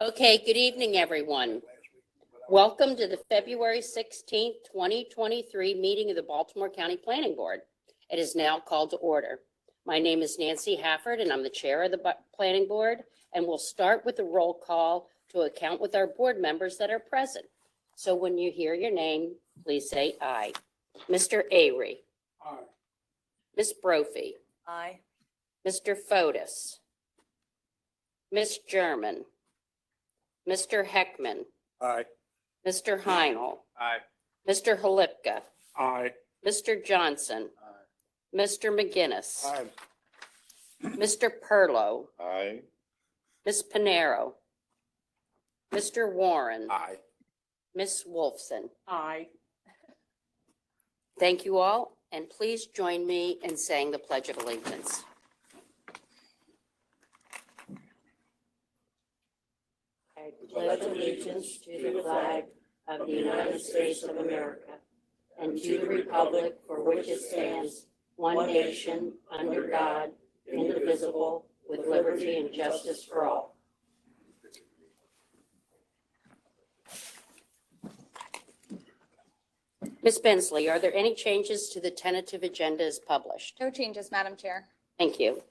Okay, good evening, everyone. Welcome to the February 16th, 2023 meeting of the Baltimore County Planning Board. It is now called to order. My name is Nancy Hafford, and I'm the chair of the Planning Board, and we'll start with a roll call to account with our board members that are present. So when you hear your name, please say aye. Mr. Avery. Aye. Ms. Brophy. Aye. Mr. Fotis. Ms. German. Mr. Heckman. Aye. Mr. Heinel. Aye. Mr. Halipka. Aye. Mr. Johnson. Aye. Mr. McGinnis. Aye. Mr. Perlow. Aye. Ms. Panero. Mr. Warren. Aye. Ms. Wolfson. Aye. Thank you all, and please join me in saying the Pledge of Allegiance. I pledge allegiance to the flag of the United States of America and to the republic for which it stands, one nation, under God, indivisible, with liberty and justice for all. Ms. Bensley, are there any changes to the tentative agenda as published? No changes, Madam Chair. Thank you.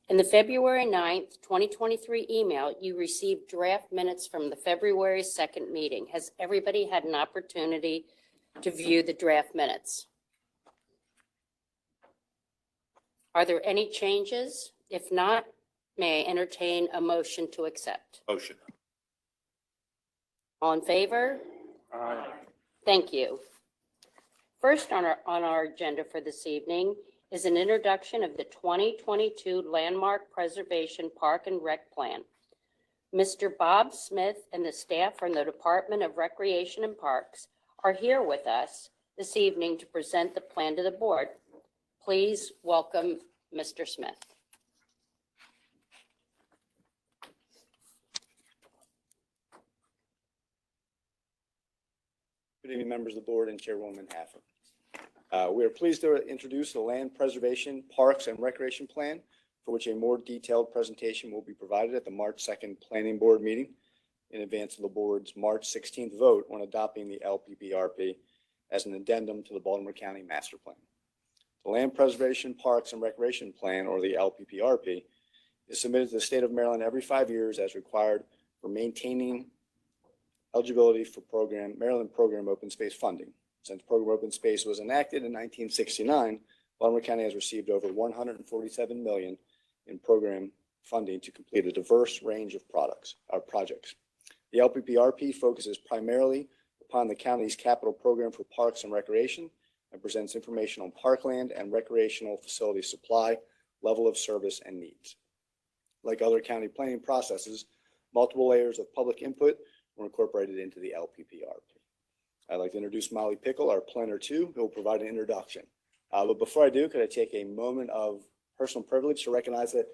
In the February 9th, 2023 email, you received draft minutes from the February 2nd meeting. Has everybody had an opportunity to view the draft minutes? Are there any changes? If not, may I entertain a motion to accept? Motion. All in favor? Aye. Thank you. First on our agenda for this evening is an introduction of the 2022 Landmark Preservation Park and Rec Plan. Mr. Bob Smith and the staff from the Department of Recreation and Parks are here with us this evening to present the plan to the board. Please welcome Mr. Smith. Good evening, members of the board and Chairwoman Hafford. We are pleased to introduce the Land Preservation Parks and Recreation Plan, for which a more detailed presentation will be provided at the March 2nd Planning Board meeting in advance of the board's March 16th vote on adopting the LPPRP as an addendum to the Baltimore County Master Plan. The Land Preservation Parks and Recreation Plan, or the LPPRP, is submitted to the state of Maryland every 5 years as required for maintaining eligibility for Maryland Program Open Space funding. Since Program Open Space was enacted in 1969, Baltimore County has received over $147 million in program funding to complete a diverse range of projects. The LPPRP focuses primarily upon the county's capital program for parks and recreation and presents information on parkland and recreational facility supply, level of service, and needs. Like other county planning processes, multiple layers of public input were incorporated into the LPPRP. I'd like to introduce Molly Pickle, our planner two, who will provide an introduction. But before I do, could I take a moment of personal privilege to recognize that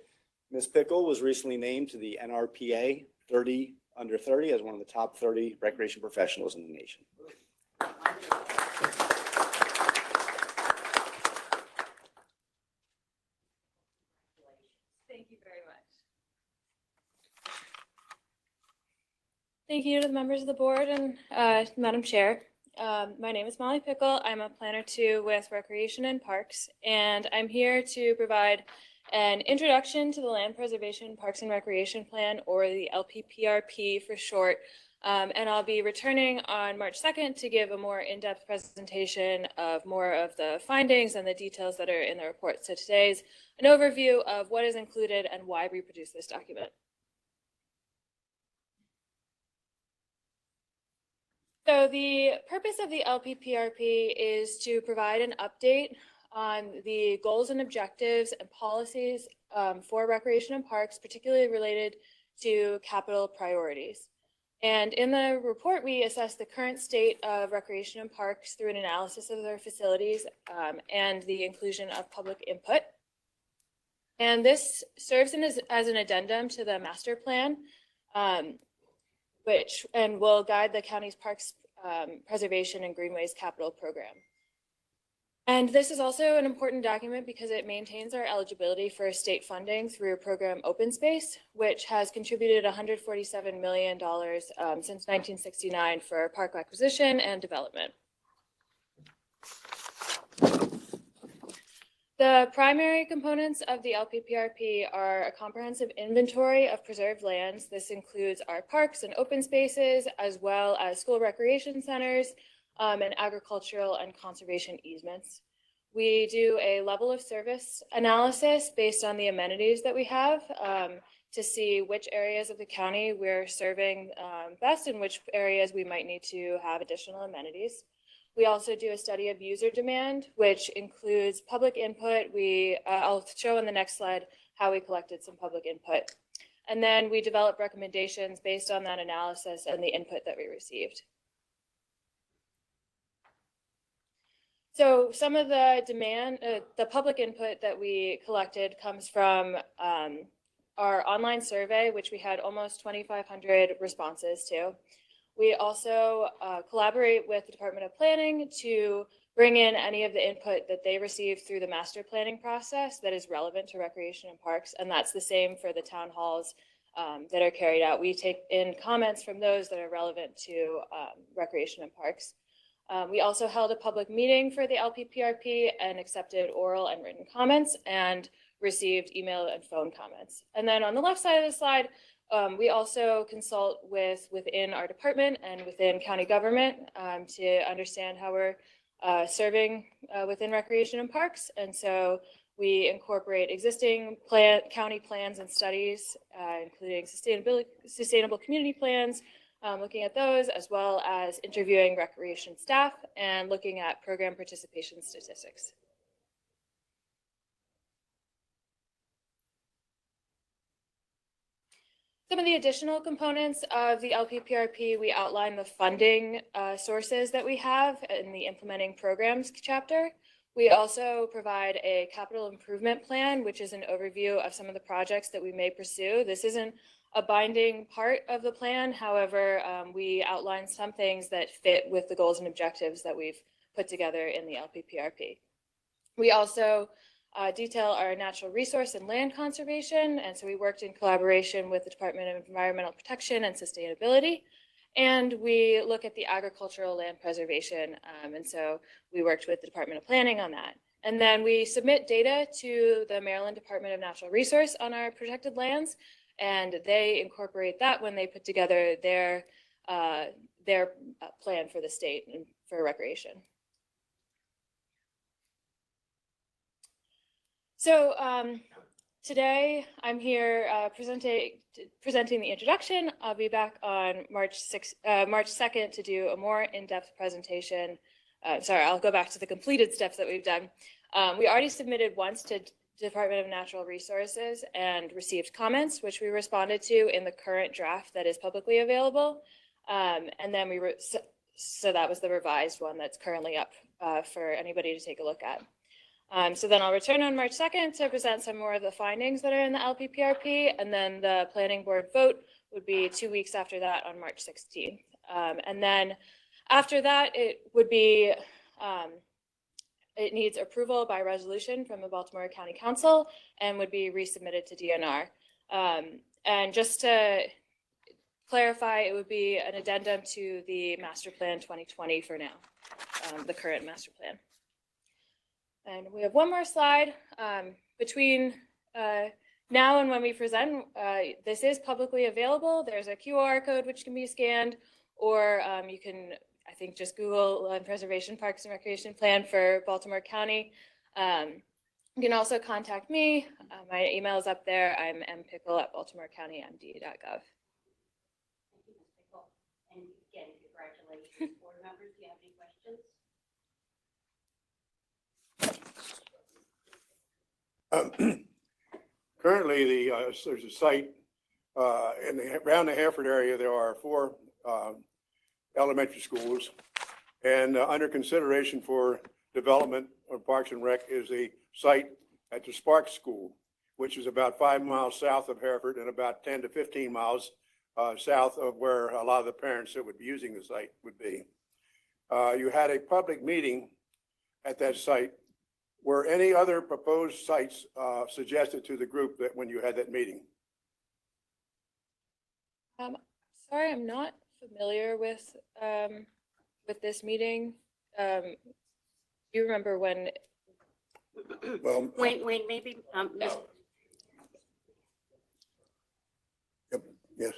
Ms. Pickle was recently named to the NRPA 30 under 30 as one of the top 30 recreation professionals in the nation. Thank you very much. Thank you to the members of the board and Madam Chair. My name is Molly Pickle. I'm a planner two with Recreation and Parks, and I'm here to provide an introduction to the Land Preservation Parks and Recreation Plan, or the LPPRP for short. And I'll be returning on March 2nd to give a more in-depth presentation of more of the findings and the details that are in the report. So today's an overview of what is included and why we produce this document. So the purpose of the LPPRP is to provide an update on the goals and objectives and policies for recreation and parks, particularly related to capital priorities. And in the report, we assess the current state of recreation and parks through an analysis of their facilities and the inclusion of public input. And this serves as an addendum to the master plan, which will guide the county's parks preservation and greenways capital program. And this is also an important document because it maintains our eligibility for state funding through program Open Space, which has contributed $147 million since 1969 for park acquisition and development. The primary components of the LPPRP are a comprehensive inventory of preserved lands. This includes our parks and open spaces, as well as school recreation centers, and agricultural and conservation easements. We do a level of service analysis based on the amenities that we have to see which areas of the county we're serving best and which areas we might need to have additional amenities. We also do a study of user demand, which includes public input. I'll show on the next slide how we collected some public input. And then we develop recommendations based on that analysis and the input that we received. So some of the the public input that we collected comes from our online survey, which we had almost 2,500 responses to. We also collaborate with the Department of Planning to bring in any of the input that they receive through the master planning process that is relevant to recreation and parks. And that's the same for the town halls that are carried out. We take in comments from those that are relevant to recreation and parks. We also held a public meeting for the LPPRP and accepted oral and written comments and received email and phone comments. And then on the left side of the slide, we also consult within our department and within county government to understand how we're serving within recreation and parks. And so we incorporate existing county plans and studies, including sustainable community plans, looking at those, as well as interviewing recreation staff and looking at program participation statistics. Some of the additional components of the LPPRP, we outline the funding sources that we have in the implementing programs chapter. We also provide a capital improvement plan, which is an overview of some of the projects that we may pursue. This isn't a binding part of the plan. However, we outline some things that fit with the goals and objectives that we've put together in the LPPRP. We also detail our natural resource and land conservation. And so we worked in collaboration with the Department of Environmental Protection and Sustainability. And we look at the agricultural land preservation. And so we worked with the Department of Planning on that. And then we submit data to the Maryland Department of Natural Resource on our protected lands. And they incorporate that when they put together their plan for the state and for recreation. So today I'm here presenting the introduction. I'll be back on March 2nd to do a more in-depth presentation. Sorry, I'll go back to the completed steps that we've done. We already submitted once to Department of Natural Resources and received comments, which we responded to in the current draft that is publicly available. And then so that was the revised one that's currently up for anybody to take a look at. So then I'll return on March 2nd to present some more of the findings that are in the LPPRP, and then the planning board vote would be 2 weeks after that on March 16th. And then after that, it would be, it needs approval by resolution from the Baltimore County Council and would be resubmitted to DNR. And just to clarify, it would be an addendum to the Master Plan 2020 for now, the current master plan. And we have one more slide. Between now and when we present, this is publicly available. There's a QR code which can be scanned, or you can, I think, just Google Land Preservation Parks and Recreation Plan for Baltimore County. You can also contact me. My email is up there. I'm mpickle@baltimorecountymd.gov. Thank you, Ms. Pickle. And again, congratulations, board members. Do you have any questions? Currently, there's a site around the Hanford area. There are 4 elementary schools, and under consideration for development of Parks and Rec is a site at the Sparks School, which is about 5 miles south of Hereford and about 10 to 15 miles south of where a lot of the parents that would be using the site would be. You had a public meeting at that site Were any other proposed sites suggested to the group that when you had that meeting? Sorry, I'm not familiar with this meeting. Do you remember when? Well, Wait, maybe, yep, yes.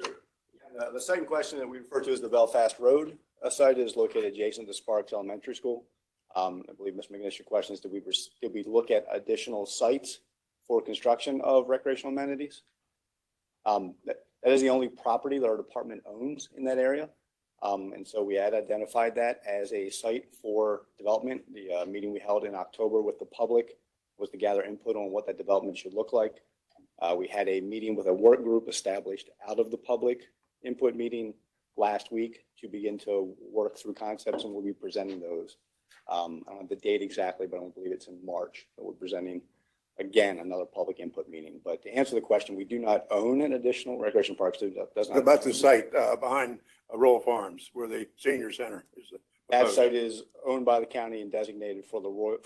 The second question that we refer to as the Belfast Road site is located adjacent to Sparks Elementary School. I believe, Ms. McGinnis, your question is, did we look at additional sites for construction of recreational amenities? That is the only property that our department owns in that area. And so we had identified that as a site for development. The meeting we held in October with the public was to gather input on what that development should look like. We had a meeting with a work group established out of the public input meeting last week to begin to work through concepts, and we'll be presenting those. I don't have the date exactly, but I don't believe it's in March that we're presenting again another public input meeting. But to answer the question, we do not own an additional recreation park. So that does not. About the site behind Royal Farms where the senior center is. That proposed. site is owned by the county and designated for the Royal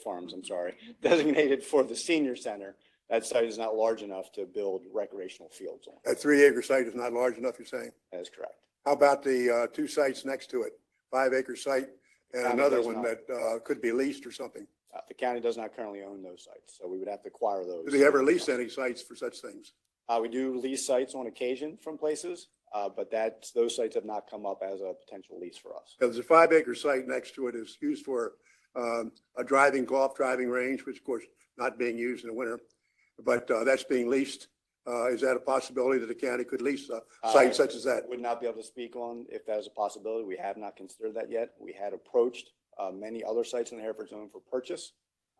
Farms. I'm sorry, designated for the senior center. That site is not large enough to build recreational fields on. That 3-acre site is not large enough, you're saying? That is correct. How about the 2 sites next to it? 5-acre site and County another does one not. that could be leased or something. The county does not currently own those sites, so we would have to acquire those. Do they ever lease any sites for such things? We do lease sites on occasion from places, but those sites have not come up as a potential lease for us. Because the 5-acre site next to it is used for a golf driving range, which of course not being used in the winter, but that's being leased. Is that a possibility that the county could lease a site such as that? Would not be able to speak on if that is a possibility. We have not considered that yet. We had approached many other sites in the Hereford zone for purchase.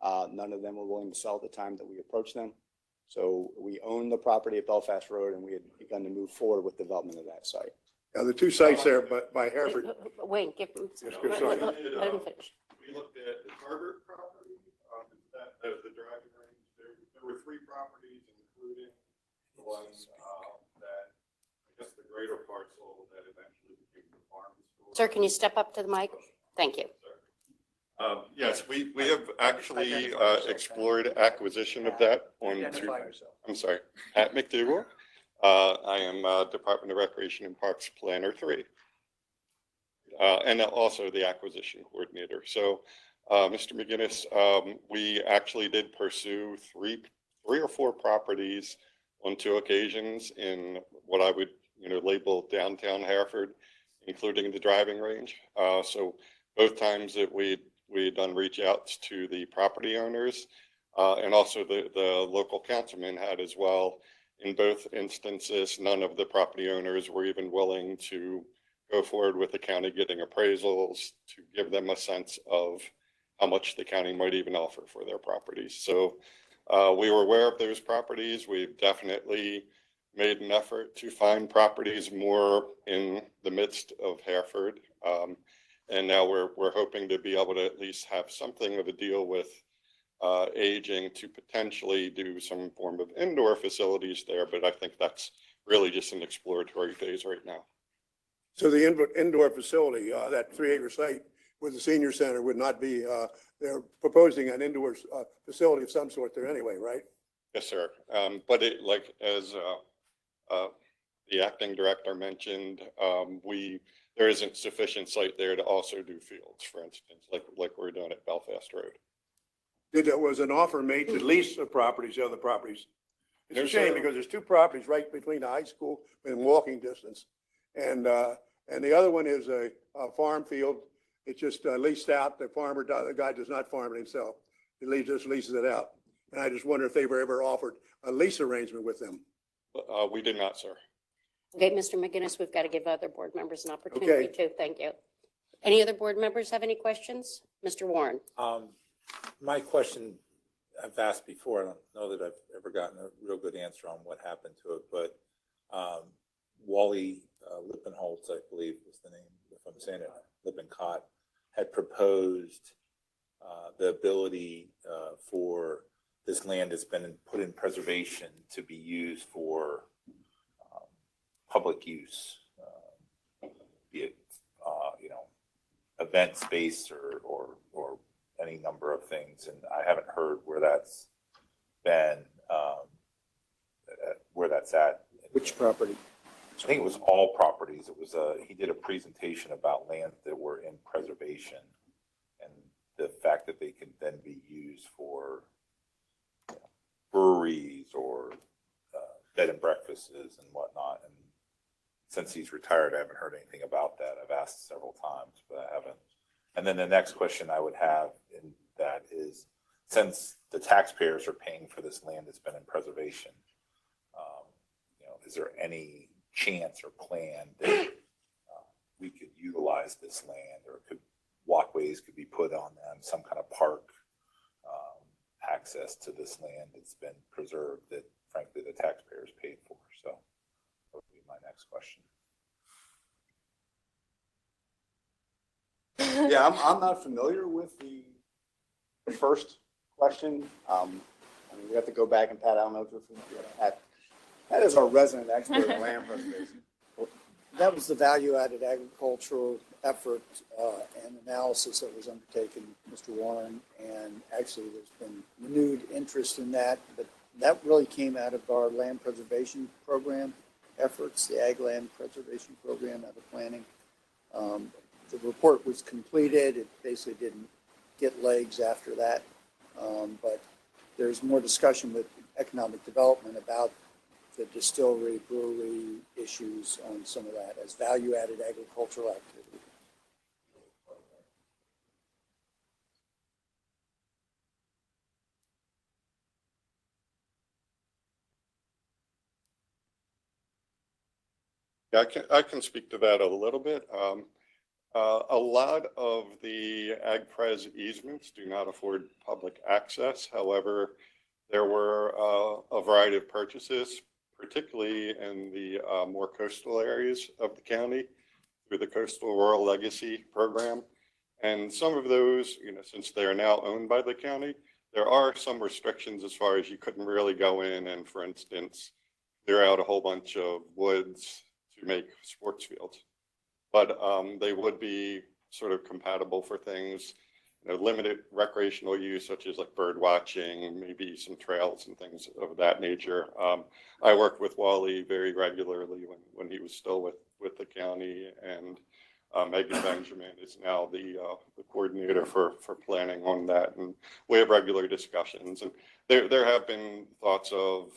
None of them were willing to sell at the time that we approached them. So we own the property at Belfast Road, and we had begun to move forward with development of that site. Now, the 2 sites there by Hereford. wait, give him, Yes, good, sorry. let him finish. We looked at the Tarbert property, that was the driving range. There were 3 properties, including the one that, I guess, the greater parcel that eventually became the farm school. Sir, can you step up to the mic? Thank you. Yes, we have actually explored acquisition of that on I'm sorry, Pat McDougall. I am Department of Recreation and Parks Planner 3. And also the acquisition coordinator. So, Mr. McGinnis, we actually did pursue three or four properties on 2 occasions in what I would, label downtown Hereford, including the driving range. So both times that we'd done reach outs to the property owners, and also the local councilman had as well. In both instances, none of the property owners were even willing to go forward with the county getting appraisals to give them a sense of how much the county might even offer for their properties. So we were aware of those properties. We've definitely made an effort to find properties more in the midst of Hereford. And now we're hoping to be able to at least have something of a deal with aging to potentially do some form of indoor facilities there. But I think that's really just an exploratory phase right now. So the indoor facility, that 3-acre site with the senior center would not be, they're proposing an indoor facility of some sort there anyway, right? Yes, sir. But it, like as the acting director mentioned, there isn't sufficient site there to also do fields, for instance, like we're doing at Belfast Road. Was an offer made to lease the properties, the other properties? It's a There's shame a- because there's 2 properties right between the high school and walking distance. And the other one is a farm field. It's just leased out. The guy does not farm it himself. He just leases it out. And I just wonder if they were ever offered a lease arrangement with them. We did not, sir. Okay, Mr. McGinnis, we've got to give other board members an opportunity too. Thank you. Any other board members have any questions? Mr. Warren? My question I've asked before, I don't know that I've ever gotten a real good answer on what happened to it, but Wally Lippenholtz, I believe was the name, if I'm saying it, Lippencott, had proposed the ability for this land that's been put in preservation to be used for public use, be it, event space or any number of things, and I haven't heard where that's been, where that's at. Which property? I think it was all properties. It was he did a presentation about lands that were in preservation and the fact that they can then be used for breweries or bed and breakfasts and whatnot. And since he's retired, I haven't heard anything about that. I've asked several times, but I haven't. And then the next question I would have in that is, since the taxpayers are paying for this land that's been in preservation, is there any chance or plan that we could utilize this land, or walkways could be put on them, some kind of park access to this land that's been preserved that frankly the taxpayers paid for? So that would be my next question. Yeah, I'm not familiar with the first question. I mean, we have to go back, and Pat, I don't know if you're familiar with that. That is our resident expert in land preservation. That was the value-added agricultural effort and analysis that was undertaken, Mr. Warren, and actually there's been renewed interest in that, but that really came out of our land preservation program efforts, the Ag Land Preservation Program out of planning. The report was completed. It basically didn't get legs after that, but there's more discussion with economic development about the distillery, brewery issues on some of that as value-added agricultural activity. Yeah, I can speak to that a little bit. A lot of the ag pres easements do not afford public access. However, there were a variety of purchases, particularly in the more coastal areas of the county through the Coastal Rural Legacy Program. And some of those, since they are now owned by the county, there are some restrictions as far as you couldn't really go in and, for instance, clear out a whole bunch of woods to make sports fields. But they would be sort of compatible for things, limited recreational use, such as like bird watching, maybe some trails and things of that nature. I worked with Wally very regularly when he was still with the county, and Megan Benjamin is now the coordinator for planning on that. And we have regular discussions, and there have been thoughts of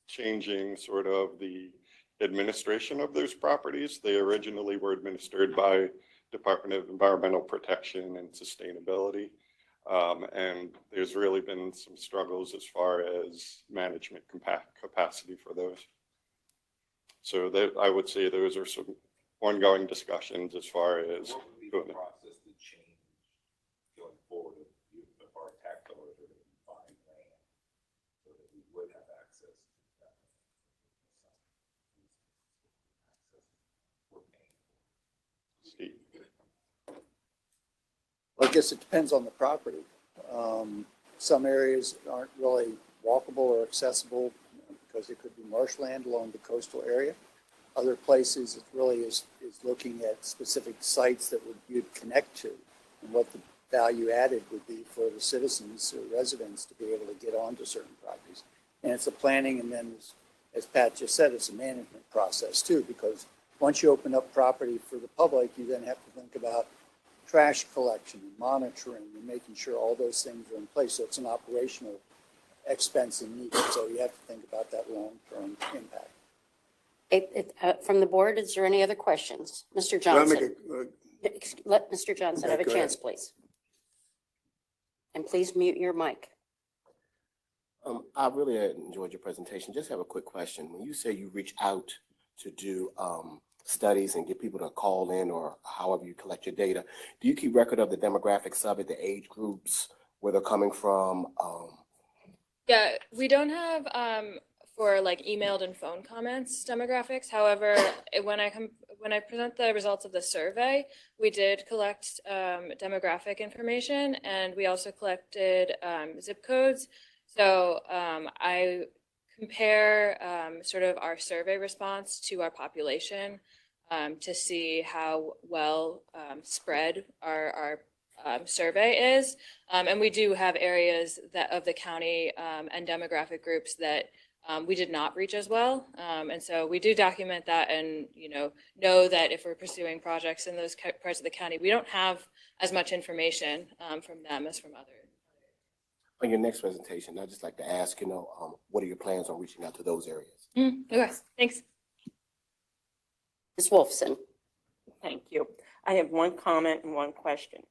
changing sort of the administration of those properties. They originally were administered by Department of Environmental Protection and Sustainability. And there's really been some struggles as far as management capacity for those. So I would say those are some ongoing discussions as far as what would be the process to change going forward if our tax dollars are going to be buying land so that we would have access to that? We're paying for. Steve. Well, I guess it depends on the property. Some areas aren't really walkable or accessible because it could be marshland along the coastal area. Other places, it really is looking at specific sites that you'd connect to and what the value added would be for the citizens or residents to be able to get onto certain properties. And it's a planning, and then, as Pat just said, it's a management process too, because once you open up property for the public, you then have to think about trash collection and monitoring and making sure all those things are in place. So it's an operational expense and need. So you have to think about that long-term impact. From the board, is there any other questions? Mr. Can I make Johnson, let Mr. Johnson have a go ahead. chance, please. And please mute your mic. I really enjoyed your presentation. Just have a quick question. When you say you reach out to do studies and get people to call in or however you collect your data, do you keep record of the demographics of it, the age groups, where they're coming from? Yeah, we don't have for like emailed and phone comments demographics. However, when I present the results of the survey, we did collect demographic information, and we also collected zip codes. So I compare sort of our survey response to our population to see how well spread our survey is. And we do have areas that of the county and demographic groups that we did not reach as well. And so we do document that and, know that if we're pursuing projects in those parts of the county, we don't have as much information from them as from others. On your next presentation, I'd just like to ask, what are your plans on reaching out to those areas? Okay, thanks. Ms. Wolfson? Thank you. I have one comment and one question.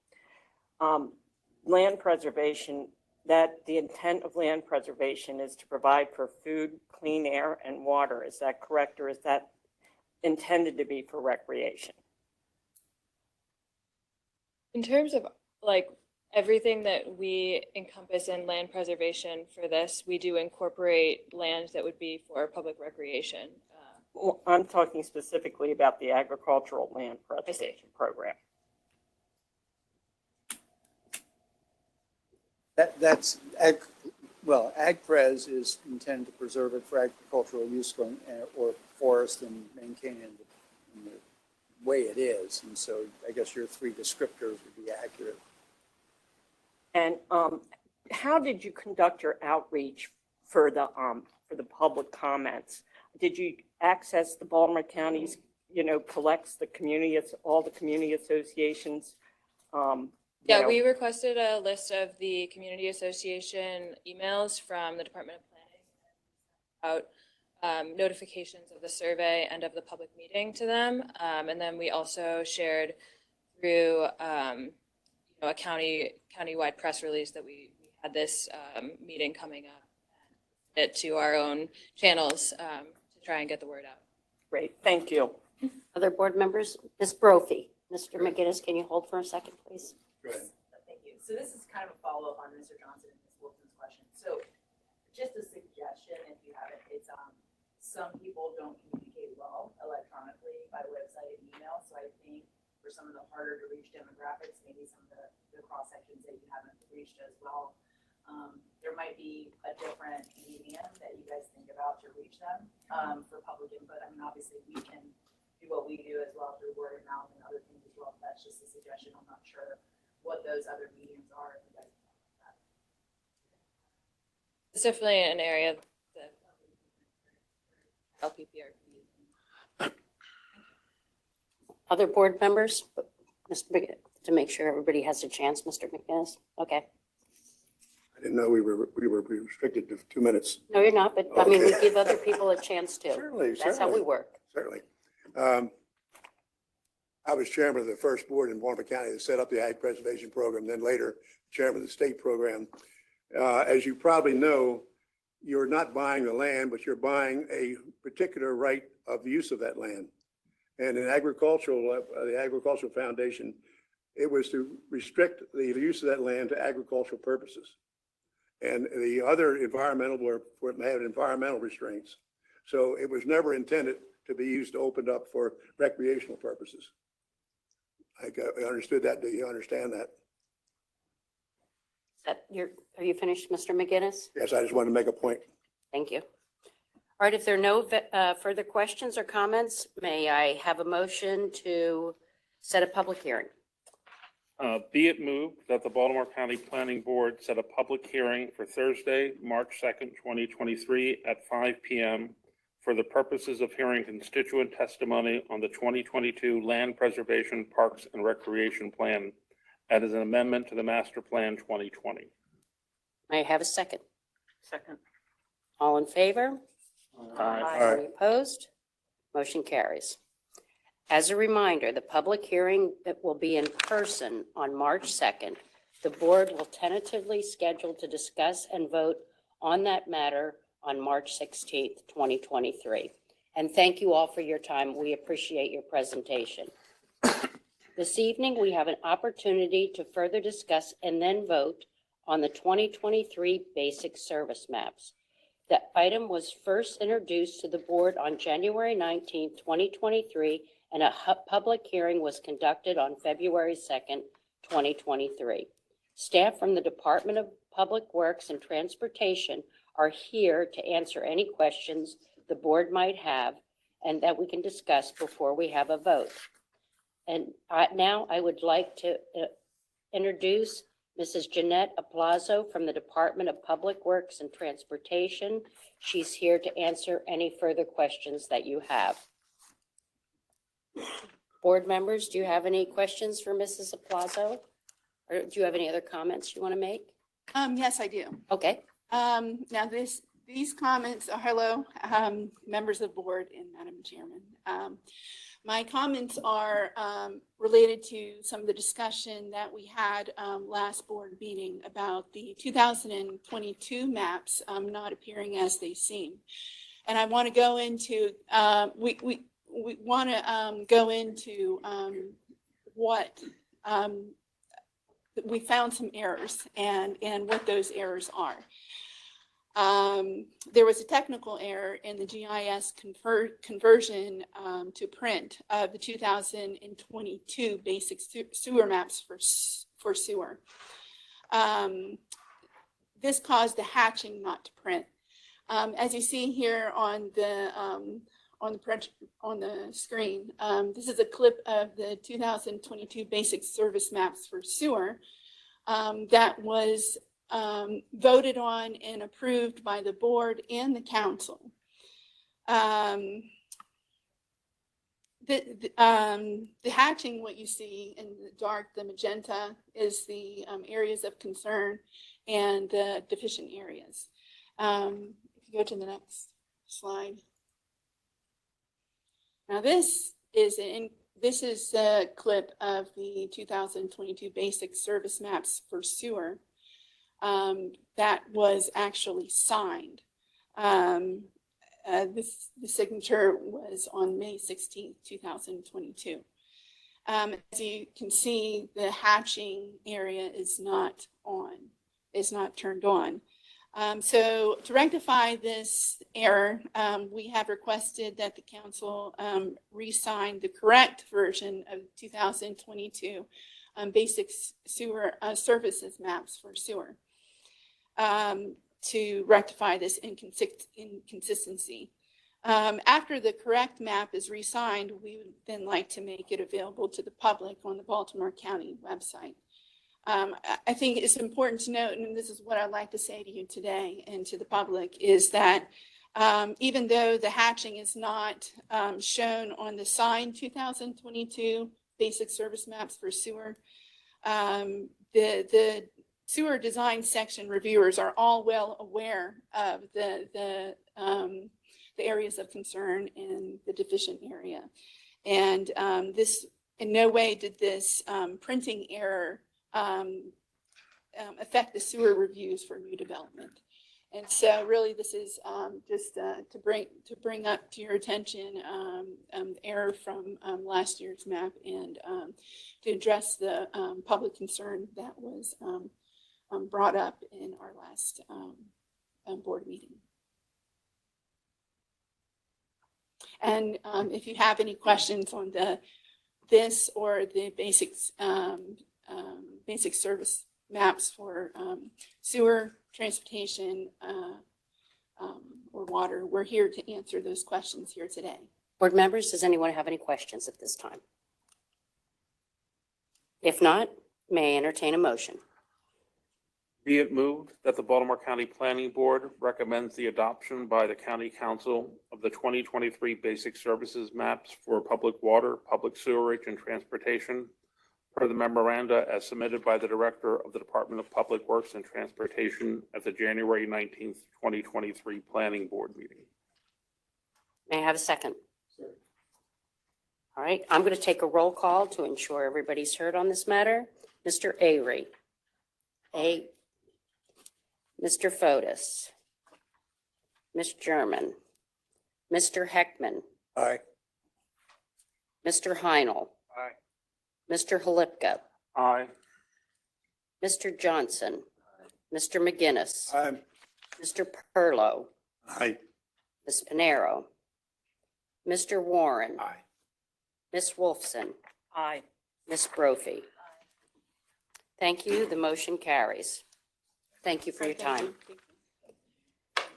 Land preservation, that the intent of land preservation is to provide for food, clean air, and water. Is that correct, or is that intended to be for recreation? In terms of like everything that we encompass in land preservation for this, we do incorporate land that would be for public recreation. Well, I'm talking specifically about the agricultural land preservation program. That's, AgPres is intended to preserve it for agricultural use or forest and maintain it in the way it is. And so I guess your three descriptors would be accurate. And how did you conduct your outreach for the public comments? Did you access the Baltimore County's, collects the community, all the community associations? Yeah, we requested a list of the community association emails from the Department of Planning about notifications of the survey and of the public meeting to them. And then we also shared through a countywide press release that we had this meeting coming up, it to our own channels to try and get the word out. Great, thank you. Other board members? Ms. Brophy? Mr. McGinnis, can you hold for a second, please? Go ahead. Thank you. So this is kind of a follow-up on Mr. Johnson and Ms. Wilson's question. So just a suggestion, if you haven't, it's some people don't communicate well electronically by website and email. So I think for some of the harder to reach demographics, maybe some of the cross sections that you haven't reached as well, there might be a different medium that you guys think about to reach them for public input. I mean, obviously we can do what we do as well through word of mouth and other things as well. That's just a suggestion. I'm not sure what those other mediums are. If you guys can talk about that. It's definitely an area that LPPRP. Other board members? Mr. McGinnis, to make sure everybody has a chance, Mr. McGinnis? Okay. I didn't know we were restricted to 2 minutes. No, you're not, but I mean, we Okay. give other people a chance too. Certainly, That's how we work. Certainly. I was chairman of the first board in Baltimore County that set up the Ag Preservation Program, then later chairman of the state program. As you probably know, you're not buying the land, but you're buying a particular right of use of that land. And in the Agricultural Foundation, it was to restrict the use of that land to agricultural purposes. And the other environmental had environmental restraints. So it was never intended to be used to open up for recreational purposes. I understood that. Do you understand that? Are you finished, Mr. McGinnis? Yes, I just wanted to make a point. Thank you. All right, if there are no further questions or comments, may I have a motion to set a public hearing? Be it moved that the Baltimore County Planning Board set a public hearing for Thursday, March 2nd, 2023 at 5 p.m. for the purposes of hearing constituent testimony on the 2022 Land Preservation Parks and Recreation Plan as an amendment to the Master Plan 2020. May I have a second? Second. All in favor? Aye. Any opposed? Motion carries. As a reminder, the public hearing will be in person on March 2nd. The board will tentatively schedule to discuss and vote on that matter on March 16th, 2023. And thank you all for your time. We appreciate your presentation. This evening, we have an opportunity to further discuss and then vote on the 2023 basic service maps. The item was first introduced to the board on January 19th, 2023, and a public hearing was conducted on February 2nd, 2023. Staff from the Department of Public Works and Transportation are here to answer any questions the board might have and that we can discuss before we have a vote. And now I would like to introduce Mrs. Jeanette Aplazo from the Department of Public Works and Transportation. She's here to answer any further questions that you have. Board members, do you have any questions for Mrs. Aplazo? Or do you have any other comments you want to make? Yes, I do. Okay, Now these comments are, hello, members of the board and Madam Chairman. My comments are related to some of the discussion that we had last board meeting about the 2022 maps not appearing as they seem. And I want to go into, we want to go into what we found some errors and what those errors are. There was a technical error in the GIS conversion to print of the 2022 basic sewer maps for sewer. This caused the hatching not to print. As you see here on the screen, this is a clip of the 2022 basic service maps for sewer that was voted on and approved by the board and the council. The hatching, what you see in the dark, the magenta, is the areas of concern and the deficient areas. If you go to the next slide. Now this is a clip of the 2022 basic service maps for sewer that was actually signed. The signature was on May 16th, 2022. As you can see, the hatching area is not turned on. So to rectify this error, we have requested that the council re-sign the correct version of 2022 basic sewer services maps for sewer to rectify this inconsistency. After the correct map is re-signed, we would then like to make it available to the public on the Baltimore County website. I think it's important to note, and this is what I'd like to say to you today and to the public, is that even though the hatching is not shown on the signed 2022 basic service maps for sewer, the sewer design section reviewers are all well aware of the areas of concern in the deficient area. And this, in no way did this printing error affect the sewer reviews for new development. And so really this is just to bring up to your attention error from last year's map and to address the public concern that was brought up in our last board meeting. And if you have any questions on this or the basic service maps for sewer, transportation, or water, we're here to answer those questions here today. board members, does anyone have any questions at this time? If not, may I entertain a motion? Be it moved that the Baltimore County Planning Board recommends the adoption by the County Council of the 2023 Basic Services Maps for public water, public sewerage, and transportation per the memoranda as submitted by the Director of the Department of Public Works and Transportation at the January 19th, 2023 Planning Board meeting. May I have a second? All right, I'm going to take a roll call to ensure everybody's heard on this matter. Mr. Avery. Mr. Fotis. Ms. German. Mr. Heckman. Aye. Mr. Heinel. Aye. Mr. Halipka. Aye. Mr. Johnson. Mr. McGinnis. Aye. Mr. Perlow. Aye. Ms. Panero. Mr. Warren. Aye. Ms. Wolfson. Aye. Ms. Brophy. Thank you. The motion carries. Thank you for your time.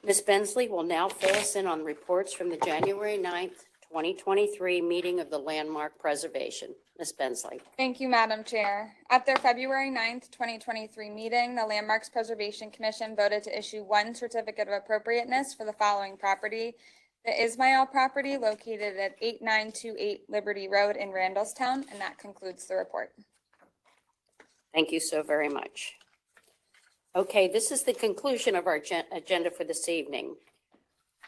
Ms. Bensley will now fill us in on reports from the January 9th, 2023 meeting of the Landmark Preservation. Ms. Bensley. Thank you, Madam Chair. At their February 9th, 2023 meeting, the Landmarks Preservation Commission voted to issue one certificate of appropriateness for the following property: the Ismail property located at 8928 Liberty Road in Randallstown, and that concludes the report. Thank you so very much. Okay, this is the conclusion of our agenda for this evening.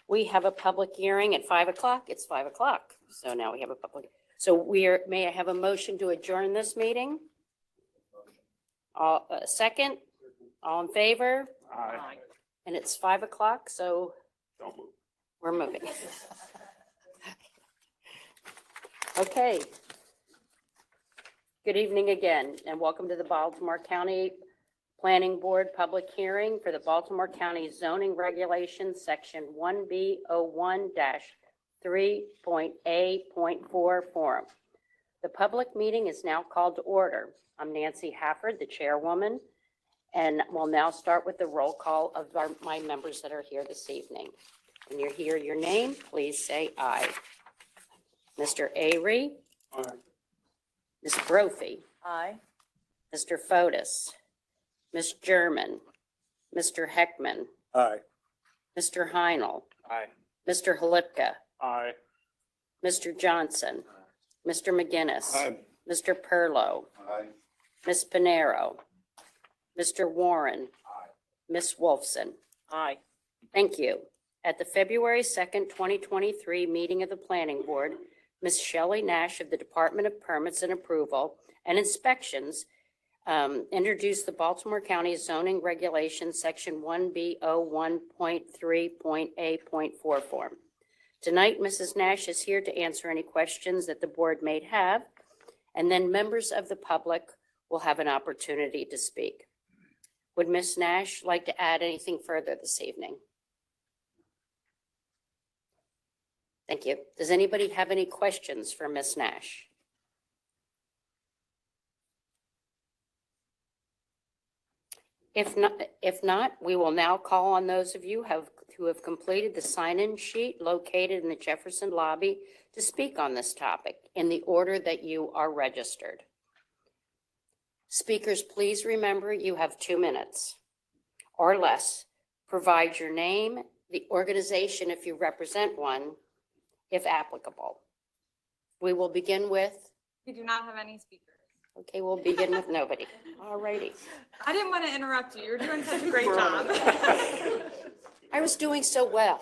We have a public hearing at 5 o'clock. It's 5 o'clock. So now we have a public. So may I have a motion to adjourn this meeting? Second, all in favor? Aye. And it's 5 o'clock, so Don't move. we're moving. Okay. Good evening again, and welcome to the Baltimore County Planning Board public hearing for the Baltimore County Zoning Regulations, Section 1B01-3.A.4 forum. The public meeting is now called to order. I'm Nancy Hafford, the chairwoman, and we'll now start with the roll call of my members that are here this evening. When you hear your name, please say aye. Mr. Avery. Aye. Ms. Brophy. Aye. Mr. Fotis. Ms. German. Mr. Heckman. Aye. Mr. Heinel. Aye. Mr. Halipka. Aye. Mr. Johnson. Mr. McGinnis. Aye. Mr. Perlow. Aye. Ms. Panero. Mr. Warren. Aye. Ms. Wolfson. Aye. Thank you. At the February 2nd, 2023 meeting of the Planning Board, Ms. Shelley Nash of the Department of Permits and Approval and Inspections introduced the Baltimore County Zoning Regulations, Section 1B01.3.A.4 form. Tonight, Mrs. Nash is here to answer any questions that the board may have, and then members of the public will have an opportunity to speak. Would Ms. Nash like to add anything further this evening? Thank you. Does anybody have any questions for Ms. Nash? If not, we will now call on those of you who have completed the sign-in sheet located in the Jefferson lobby to speak on this topic in the order that you are registered. Speakers, please remember you have 2 minutes or less. Provide your name, the organization if you represent one, if applicable. We will begin with, We do not have any speakers. okay, we'll begin with nobody. All righty. I didn't want to interrupt you. You're doing such a great job. I was doing so well.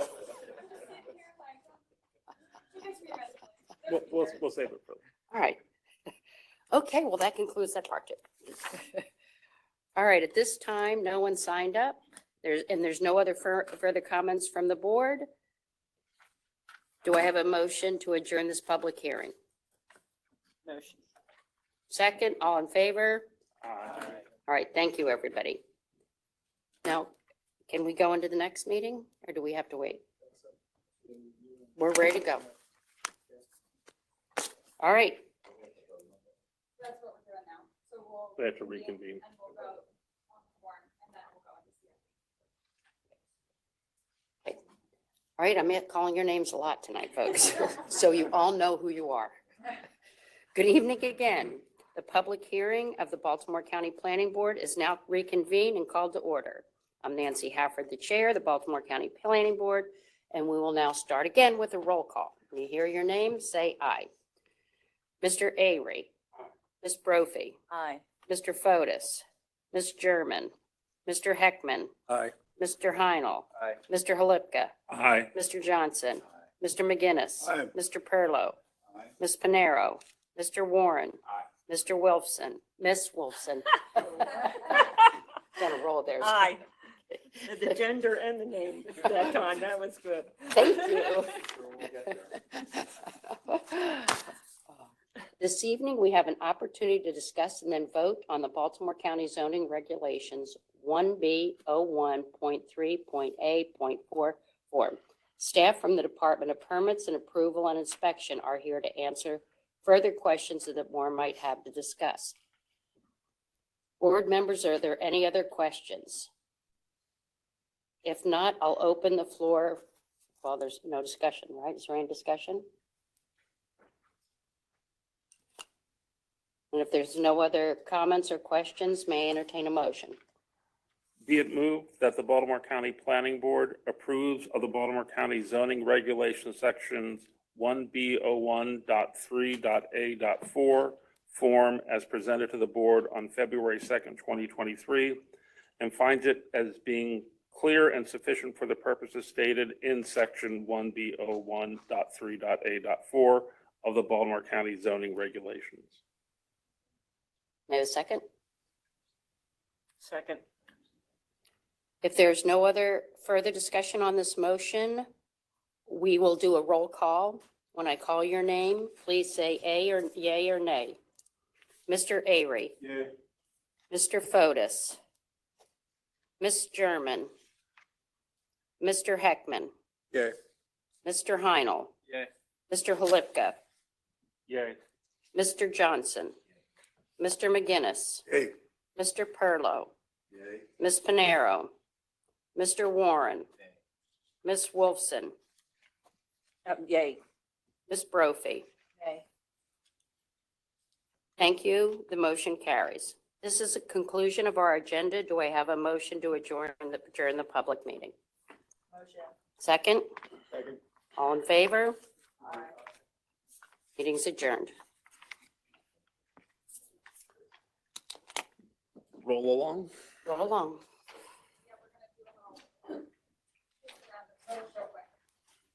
We'll save it for. All right. Okay, well, that concludes that part too. All right, at this time, no one signed up. There's no other further comments from the board. Do I have a motion to adjourn this public hearing? Motion. Second, all in favor? Aye. All right, thank you, everybody. Now, can we go into the next meeting or do we have to wait? We're ready to go. All right. That's what we're doing now. So We have to reconvene. and we'll vote on the form, and then we'll go into CIP. All right, I'm calling your names a lot tonight, folks, so you all know who you are. Good evening again. The public hearing of the Baltimore County Planning Board is now reconvened and called to order. I'm Nancy Hafford, the chair of the Baltimore County Planning Board, and we will now start again with a roll call. When you hear your name, say aye. Mr. Avery. Ms. Brophy. Aye. Mr. Fotis. Ms. German. Mr. Heckman. Aye. Mr. Heinel. Aye. Mr. Halipka. Aye. Mr. Johnson. Mr. McGinnis. Aye. Mr. Perlow. Aye. Ms. Panero. Mr. Warren. Aye. Mr. Wilson. Miss Wilson. Got a roll there. Aye. The gender and the name that time. That was good. Thank you. This evening, we have an opportunity to discuss and then vote on the Baltimore County Zoning Regulations 1B01.3.A.4 form. Staff from the Department of Permits and Approval and Inspection are here to answer further questions that the board might have to discuss. Board members, are there any other questions? If not, I'll open the floor. Well, there's no discussion, right? Is there any discussion? And if there's no other comments or questions, may I entertain a motion? Be it moved that the Baltimore County Planning Board approves of the Baltimore County zoning regulation sections 1B01.3.A.4 form as presented to the board on February 2nd, 2023, and finds it as being clear and sufficient for the purposes stated in section 1B01.3.A.4 of the Baltimore County zoning regulations. May I have a second? Second. If there's no other further discussion on this motion, we will do a roll call. When I call your name, please say A or yay or nay. Mr. Avery. Yay. Mr. Fotis. Ms. German. Mr. Heckman. Yay. Mr. Heinel. Yay. Mr. Halipka. Yay. Mr. Johnson. Mr. McGinnis. Yay. Mr. Perlow. Yay. Ms. Panero. Mr. Warren. Ms. Wolfson. Yay. Ms. Brophy. Yay. Thank you. The motion carries. This is a conclusion of our agenda. Do I have a motion to adjourn the public meeting? Motion. Second? Second. All in favor? Aye. Meeting's adjourned. Roll along. Roll along. You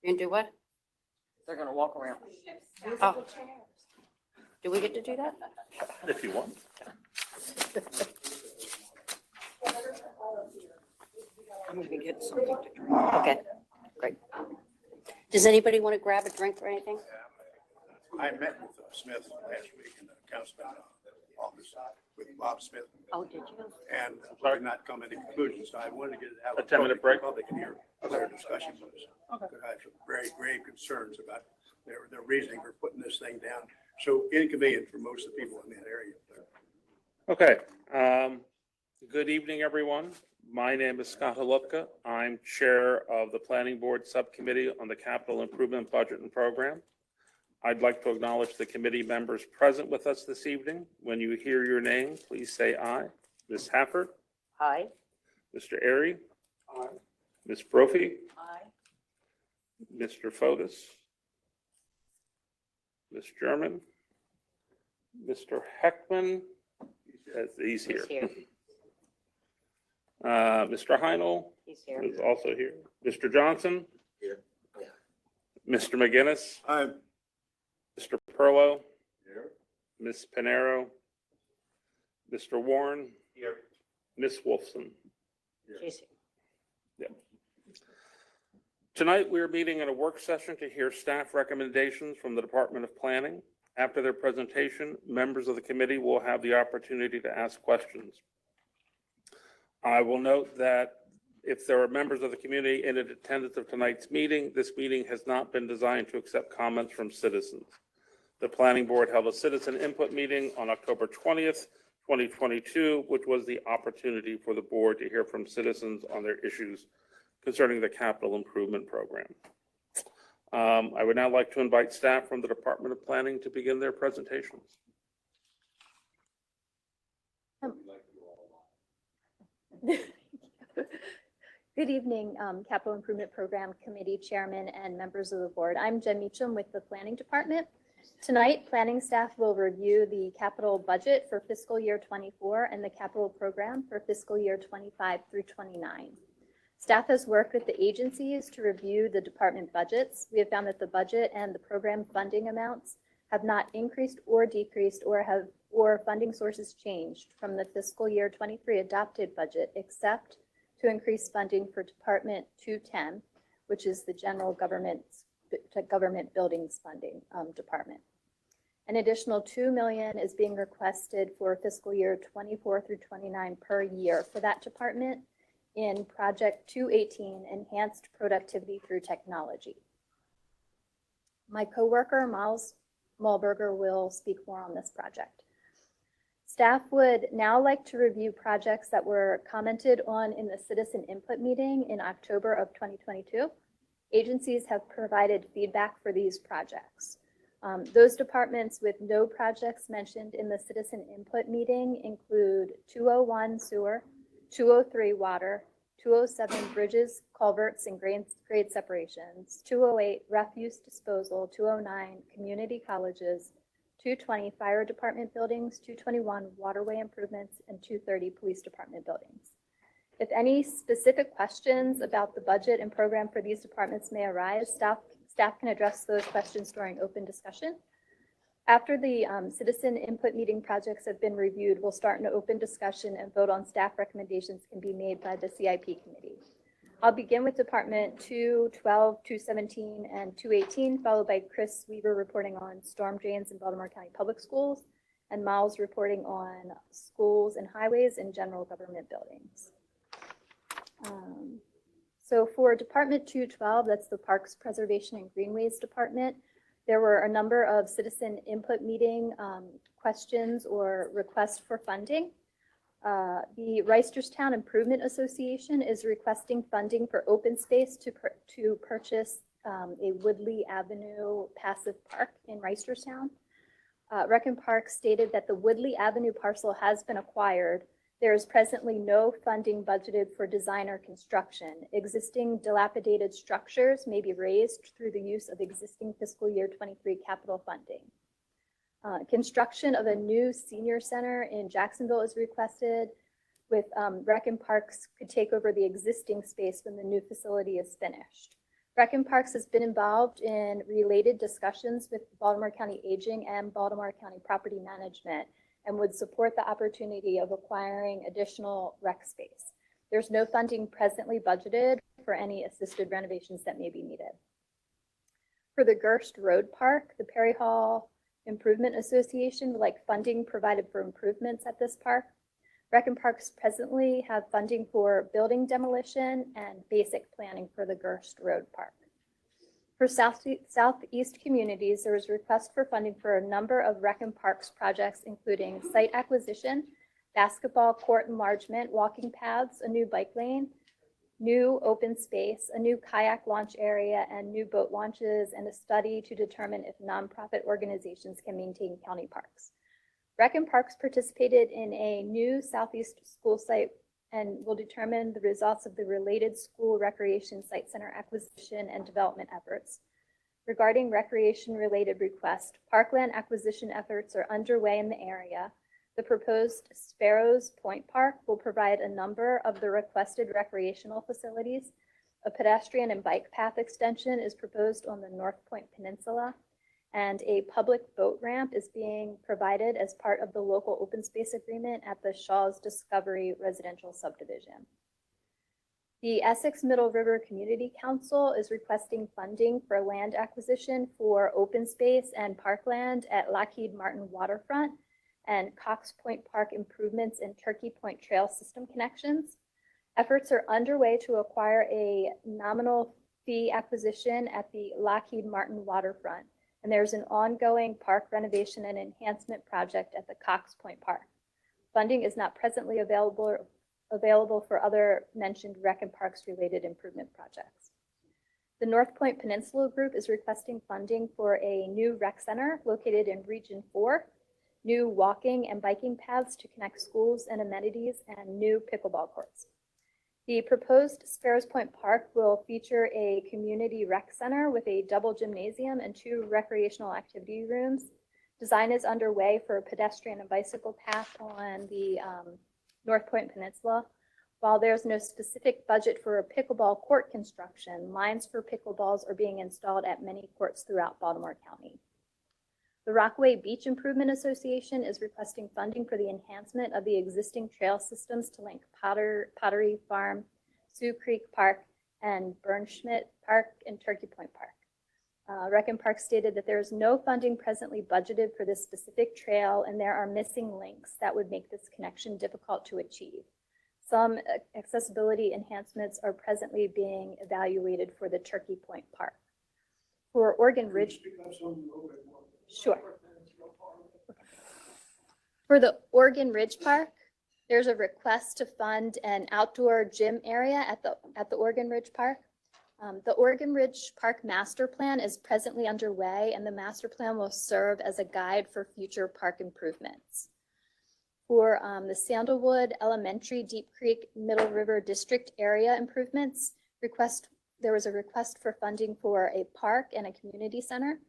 can do what? They're gonna walk around. Oh. Do we get to do that? If you want. I'm gonna get something to drink. Okay, great. Does anybody want to grab a drink or anything? I met with Smith last week in the councilman office with Bob Smith, Oh, did you? and I did not come to any conclusions, so I wanted to get it out. A 10-minute break? Public and hear their discussion was. Because I have some very grave concerns about their reasoning for putting this thing down so inconvenient for most of the people in that area. Okay. Good evening, everyone. My name is Scott Halupka. I'm Chair of the Planning Board Subcommittee on the Capital Improvement Budget and Program. I'd like to acknowledge the committee members present with us this evening. When you hear your name, please say aye. Ms. Hafford? Aye. Mr. Airy? Aye. Ms. Brophy? Aye. Mr. Fotis? Ms. German? Mr. Heckman? He's here. He's here. Mr. Heinel He's here. is also here. Mr. Johnson? Here. Mr. McGinnis? I'm Mr. Perlow? here. Ms. Panero? Mr. Warren? Here. Ms. Wolfson? She's here. Tonight, we are meeting in a work session to hear staff recommendations from the Department of Planning. After their presentation, members of the committee will have the opportunity to ask questions. I will note that if there are members of the community in attendance of tonight's meeting, this meeting has not been designed to accept comments from citizens. The Planning Board held a citizen input meeting on October 20th, 2022, which was the opportunity for the board to hear from citizens on their issues concerning the capital improvement program. I would now like to invite staff from the Department of Planning to begin their presentations. Good evening, Capital Improvement Program Committee Chairman and members of the board. I'm Jen Meacham with the Planning Department. Tonight, planning staff will review the capital budget for fiscal year 24 and the capital program for fiscal year 25 through 29. Staff has worked with the agencies to review the department budgets. We have found that the budget and the program funding amounts have not increased or decreased or funding sources changed from the fiscal year 23 adopted budget, except to increase funding for Department 210, which is the general government buildings funding department. An additional $2 million is being requested for fiscal year 24 through 29 per year for that department in Project 218, Enhanced Productivity Through Technology. My coworker, Miles Malberger, will speak more on this project. Staff would now like to review projects that were commented on in the citizen input meeting in October of 2022. Agencies have provided feedback for these projects. Those departments with no projects mentioned in the citizen input meeting include 201 sewer, 203 water, 207 bridges, culverts, and grade separations, 208 refuse disposal, 209 community colleges, 220 fire department buildings, 221 waterway improvements, and 230 police department buildings. If any specific questions about the budget and program for these departments may arise, staff can address those questions during open discussion. After the citizen input meeting projects have been reviewed, we'll start an open discussion and vote on staff recommendations can be made by the CIP committee. I'll begin with Department 212, 217, and 218, followed by Chris Weaver reporting on storm drains in Baltimore County Public Schools, and Miles reporting on schools and highways and general government buildings. So for Department 212, that's the Parks Preservation and Greenways Department, there were a number of citizen input meeting questions or requests for funding. The Reisterstown Improvement Association is requesting funding for open space to purchase a Woodley Avenue passive park in Reisterstown. Rec and Parks stated that the Woodley Avenue parcel has been acquired. There is presently no funding budgeted for design or construction. Existing dilapidated structures may be raised through the use of existing fiscal year 23 capital funding. Construction of a new senior center in Jacksonville is requested, with Rec and Parks could take over the existing space when the new facility is finished. Rec and Parks has been involved in related discussions with Baltimore County Aging and Baltimore County Property Management and would support the opportunity of acquiring additional rec space. There's no funding presently budgeted for any assisted renovations that may be needed. For the Gerst Road Park, the Perry Hall Improvement Association would like funding provided for improvements at this park. Rec and Parks presently have funding for building demolition and basic planning for the Gerst Road Park. For Southeast communities, there was a request for funding for a number of Rec and Parks projects, including site acquisition, basketball court enlargement, walking paths, a new bike lane, new open space, a new kayak launch area, and new boat launches, and a study to determine if nonprofit organizations can maintain county parks. Rec and Parks participated in a new Southeast school site and will determine the results of the related school recreation site center acquisition and development efforts. Regarding recreation-related requests, parkland acquisition efforts are underway in the area. The proposed Sparrows Point Park will provide a number of the requested recreational facilities. A pedestrian and bike path extension is proposed on the North Point Peninsula, and a public boat ramp is being provided as part of the local open space agreement at the Shaw's Discovery residential subdivision. The Essex Middle River Community Council is requesting funding for land acquisition for open space and parkland at Lockheed Martin Waterfront and Cox Point Park improvements and Turkey Point Trail system connections. Efforts are underway to acquire a nominal fee acquisition at the Lockheed Martin Waterfront, and there's an ongoing park renovation and enhancement project at the Cox Point Park. Funding is not presently available for other mentioned Rec and Parks related improvement projects. The North Point Peninsula Group is requesting funding for a new rec center located in Region 4, new walking and biking paths to connect schools and amenities, and new pickleball courts. The proposed Sparrows Point Park will feature a community rec center with a double gymnasium and 2 recreational activity rooms. Design is underway for a pedestrian and bicycle path on the North Point Peninsula. While there's no specific budget for a pickleball court construction, lines for pickleballs are being installed at many courts throughout Baltimore County. The Rockaway Beach Improvement Association is requesting funding for the enhancement of the existing trail systems to link Pottery Farm, Sioux Creek Park, and Bernschmidt Park and Turkey Point Park. Rec and Park stated that there is no funding presently budgeted for this specific trail, and there are missing links that would make this connection difficult to achieve. Some accessibility enhancements are presently being evaluated for the Turkey Point Park. For Oregon Ridge, sure. For the Oregon Ridge Park, there's a request to fund an outdoor gym area at the Oregon Ridge Park. The Oregon Ridge Park Master Plan is presently underway, and the master plan will serve as a guide for future park improvements. For the Sandalwood Elementary Deep Creek Middle River District area improvements, there was a request for funding for a park and a community center.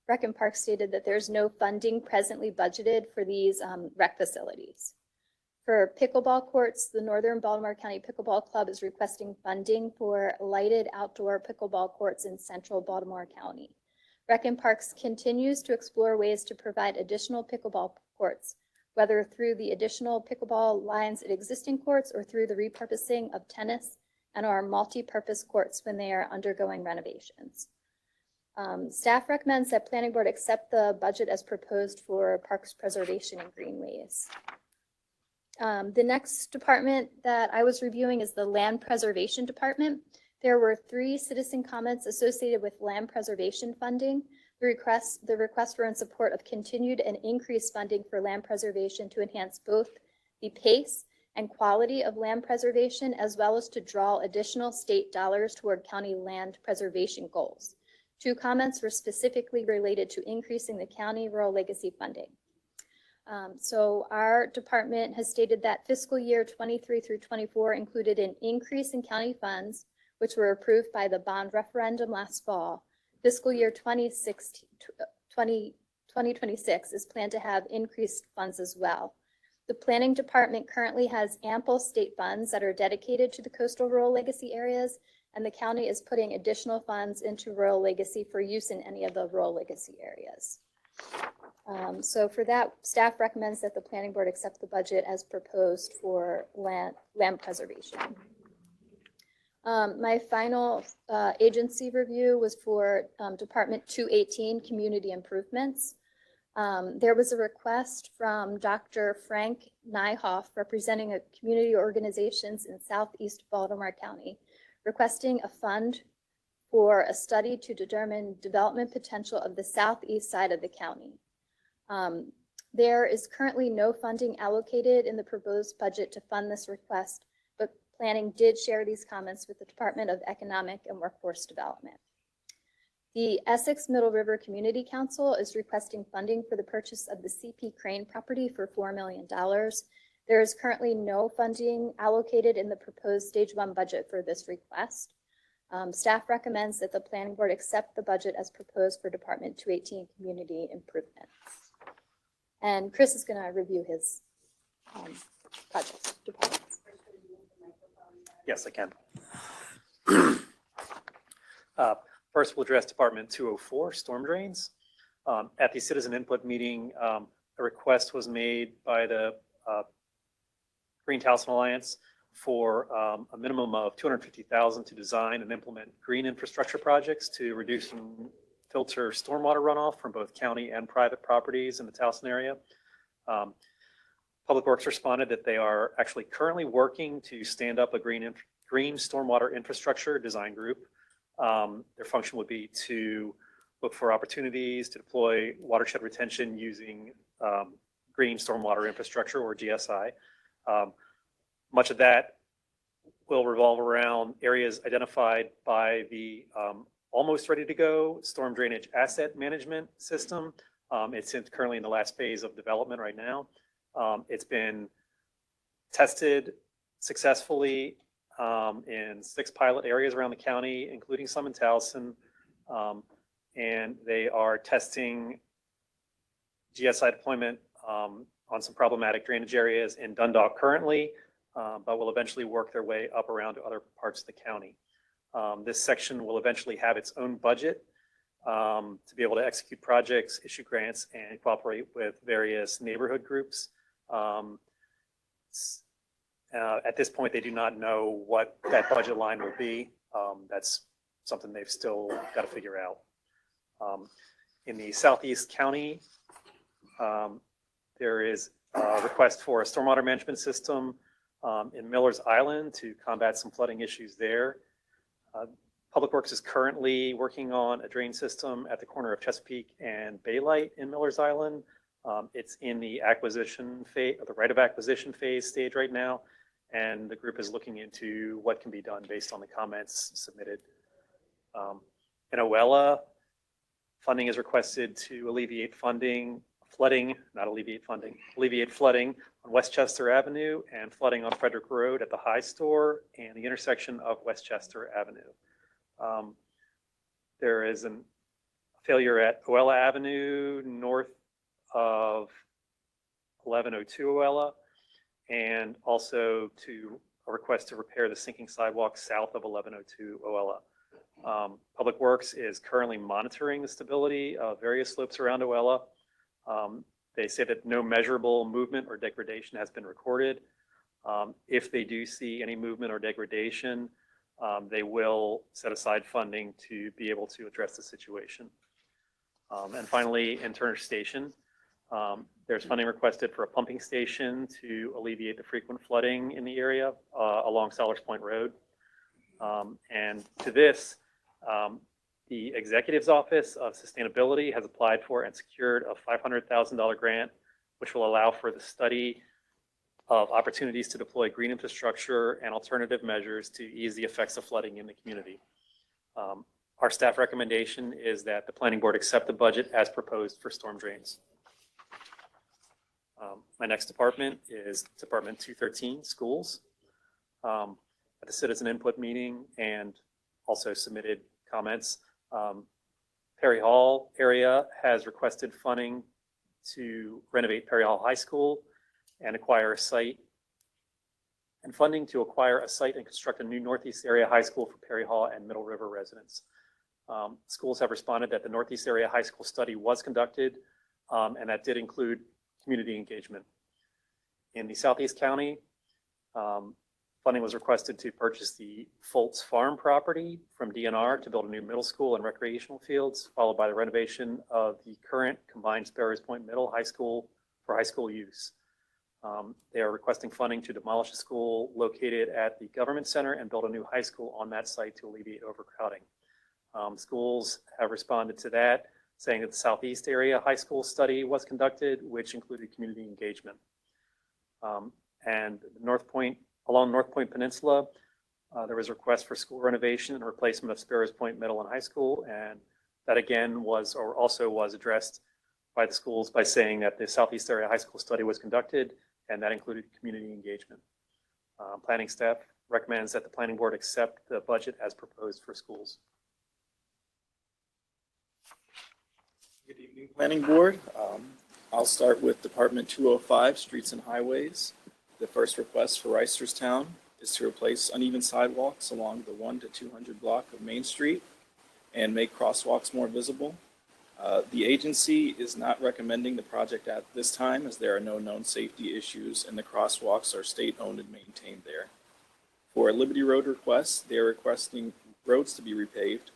Rec and Park stated that there's no funding presently budgeted for these rec facilities. For pickleball courts, the Northern Baltimore County Pickleball Club is requesting funding for lighted outdoor pickleball courts in central Baltimore County. Rec and Parks continues to explore ways to provide additional pickleball courts, whether through the additional pickleball lines at existing courts or through the repurposing of tennis and our multi-purpose courts when they are undergoing renovations. Staff recommends that Planning Board accept the budget as proposed for parks preservation and greenways. The next department that I was reviewing is the Land Preservation Department. There were 3 citizen comments associated with land preservation funding. The requests were in support of continued and increased funding for land preservation to enhance both the pace and quality of land preservation, as well as to draw additional state dollars toward county land preservation goals. 2 comments were specifically related to increasing the county rural legacy funding. So our department has stated that fiscal year 23 through 24 included an increase in county funds, which were approved by the bond referendum last fall. Fiscal year 2026 is planned to have increased funds as well. The planning department currently has ample state funds that are dedicated to the coastal rural legacy areas, and the county is putting additional funds into rural legacy for use in any of the rural legacy areas. So for that, staff recommends that the planning board accept the budget as proposed for land preservation. My final agency review was for Department 218, Community Improvements. There was a request from Dr. Frank Nyhoff, representing community organizations in Southeast Baltimore County, requesting a fund for a study to determine development potential of the southeast side of the county. There is currently no funding allocated in the proposed budget to fund this request, but planning did share these comments with the Department of Economic and Workforce Development. The Essex Middle River Community Council is requesting funding for the purchase of the CP Crane property for $4 million. There is currently no funding allocated in the proposed stage 1 budget for this request. Staff recommends that the planning board accept the budget as proposed for Department 218 Community Improvements. And Chris is going to review his project departments. Yes, I can. First, we'll address Department 204, storm drains. At the citizen input meeting, a request was made by the Green Towson Alliance for a minimum of $250,000 to design and implement green infrastructure projects to reduce and filter stormwater runoff from both county and private properties in the Towson area. Public Works responded that they are actually currently working to stand up a green stormwater infrastructure design group. Their function would be to look for opportunities to deploy watershed retention using green stormwater infrastructure, or GSI. Much of that will revolve around areas identified by the almost ready to go storm drainage asset management system. It's currently in the last phase of development right now. It's been tested successfully in 6 pilot areas around the county, including some in Towson. And they are testing GSI deployment on some problematic drainage areas in Dundalk currently, but will eventually work their way up around to other parts of the county. This section will eventually have its own budget to be able to execute projects, issue grants, and cooperate with various neighborhood groups. At this point, they do not know what that budget line will be. That's something they've still got to figure out. In the Southeast County, there is a request for a stormwater management system in Miller's Island to combat some flooding issues there. Public Works is currently working on a drain system at the corner of Chesapeake and Baylight in Miller's Island. It's in the acquisition phase, the right of acquisition phase stage right now, and the group is looking into what can be done based on the comments submitted. In Owella, funding is requested to alleviate flooding on Westchester Avenue and flooding on Frederick Road at the High Store and the intersection of Westchester Avenue. There is a failure at Owella Avenue north of 1102 Owella, and also to a request to repair the sinking sidewalk south of 1102 Owella. Public Works is currently monitoring the stability of various slopes around Owella. They say that no measurable movement or degradation has been recorded. If they do see any movement or degradation, they will set aside funding to be able to address the situation. And finally, in Turner Station, there's funding requested for a pumping station to alleviate the frequent flooding in the area along Sellers Point Road. And to this, the Executive's Office of Sustainability has applied for and secured a $500,000 grant, which will allow for the study of opportunities to deploy green infrastructure and alternative measures to ease the effects of flooding in the community. Our staff recommendation is that the Planning Board accept the budget as proposed for storm drains. My next department is Department 213, Schools. At the citizen input meeting and also submitted comments, Perry Hall area has requested funding to renovate Perry Hall High School and acquire a site, and funding to acquire a site and construct a new Northeast Area High School for Perry Hall and Middle River residents. Schools have responded that the Northeast Area High School study was conducted, and that did include community engagement. In the Southeast County, funding was requested to purchase the Foltz Farm property from DNR to build a new middle school and recreational fields, followed by the renovation of the current combined Sparrows Point Middle High School for high school use. They are requesting funding to demolish a school located at the Government Center and build a new high school on that site to alleviate overcrowding. Schools have responded to that, saying that the Southeast Area High School study was conducted, which included community engagement. And along North Point Peninsula, there was a request for school renovation and replacement of Sparrows Point Middle and High School, and that again was addressed by the schools by saying that the Southeast Area High School study was conducted, and that included community engagement. Planning staff recommends that the Planning Board accept the budget as proposed for schools. Good evening, Planning Board. I'll start with Department 205, Streets and Highways. The first request for Reisterstown is to replace uneven sidewalks along the 1 to 200 block of Main Street and make crosswalks more visible. The agency is not recommending the project at this time, as there are no known safety issues and the crosswalks are state-owned and maintained there. For Liberty Road requests, they are requesting roads to be repaved.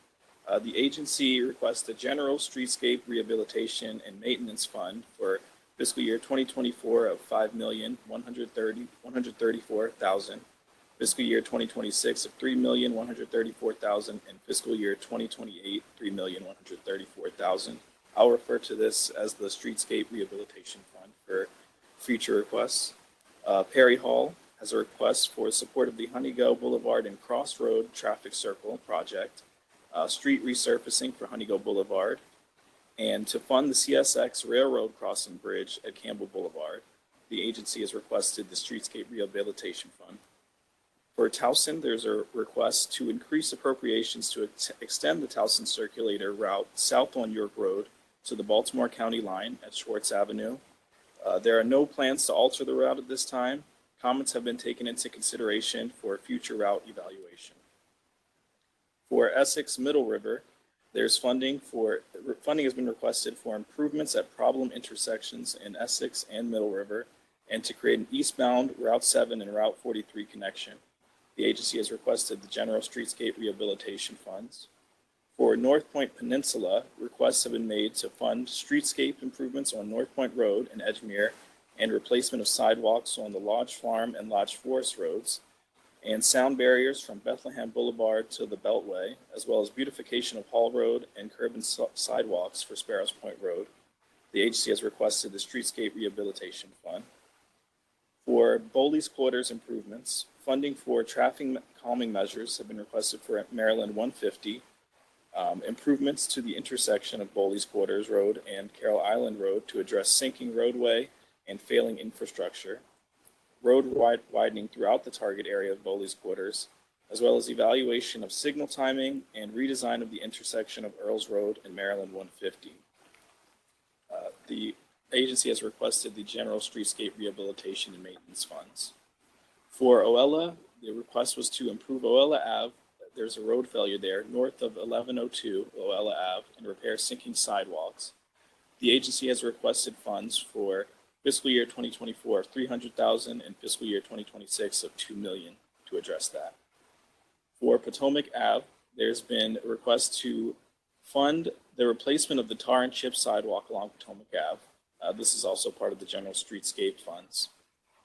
The agency requests a general streetscape rehabilitation and maintenance fund for fiscal year 2024 of $5,134,000, fiscal year 2026 of $3,134,000, and fiscal year 2028 $3,134,000. I'll refer to this as the Streetscape Rehabilitation Fund for future requests. Perry Hall has a request for support of the Honeygo Boulevard and Crossroad Traffic Circle project, street resurfacing for Honeygo Boulevard, and to fund the CSX Railroad Crossing Bridge at Campbell Boulevard. The agency has requested the Streetscape Rehabilitation Fund. For Towson, there's a request to increase appropriations to extend the Towson Circulator route south on York Road to the Baltimore County line at Schwartz Avenue. There are no plans to alter the route at this time. Comments have been taken into consideration for future route evaluation. For Essex Middle River, there's funding has been requested for improvements at problem intersections in Essex and Middle River, and to create an eastbound Route 7 and Route 43 connection. The agency has requested the general streetscape rehabilitation funds. For North Point Peninsula, requests have been made to fund streetscape improvements on North Point Road in Edgemere and replacement of sidewalks on the Lodge Farm and Lodge Forest roads, and sound barriers from Bethlehem Boulevard to the Beltway, as well as beautification of Hall Road and curb and sidewalks for Sparrows Point Road. The agency has requested the Streetscape Rehabilitation Fund. For Bowley's Quarters improvements, funding for traffic calming measures have been requested for Maryland 150, improvements to the intersection of Bowley's Quarters Road and Carroll Island Road to address sinking roadway and failing infrastructure, road widening throughout the target area of Bowley's Quarters, as well as evaluation of signal timing and redesign of the intersection of Earls Road and Maryland 150. The agency has requested the general streetscape rehabilitation and maintenance funds. For Oella, the request was to improve Oella Ave. There's a road failure there north of 1102 Oella Ave and repair sinking sidewalks. The agency has requested funds for fiscal year 2024 of $300,000 and fiscal year 2026 of $2 million to address that. For Potomac Ave, there's been a request to fund the replacement of the tar and chip sidewalk along Potomac Ave. This is also part of the general streetscape funds.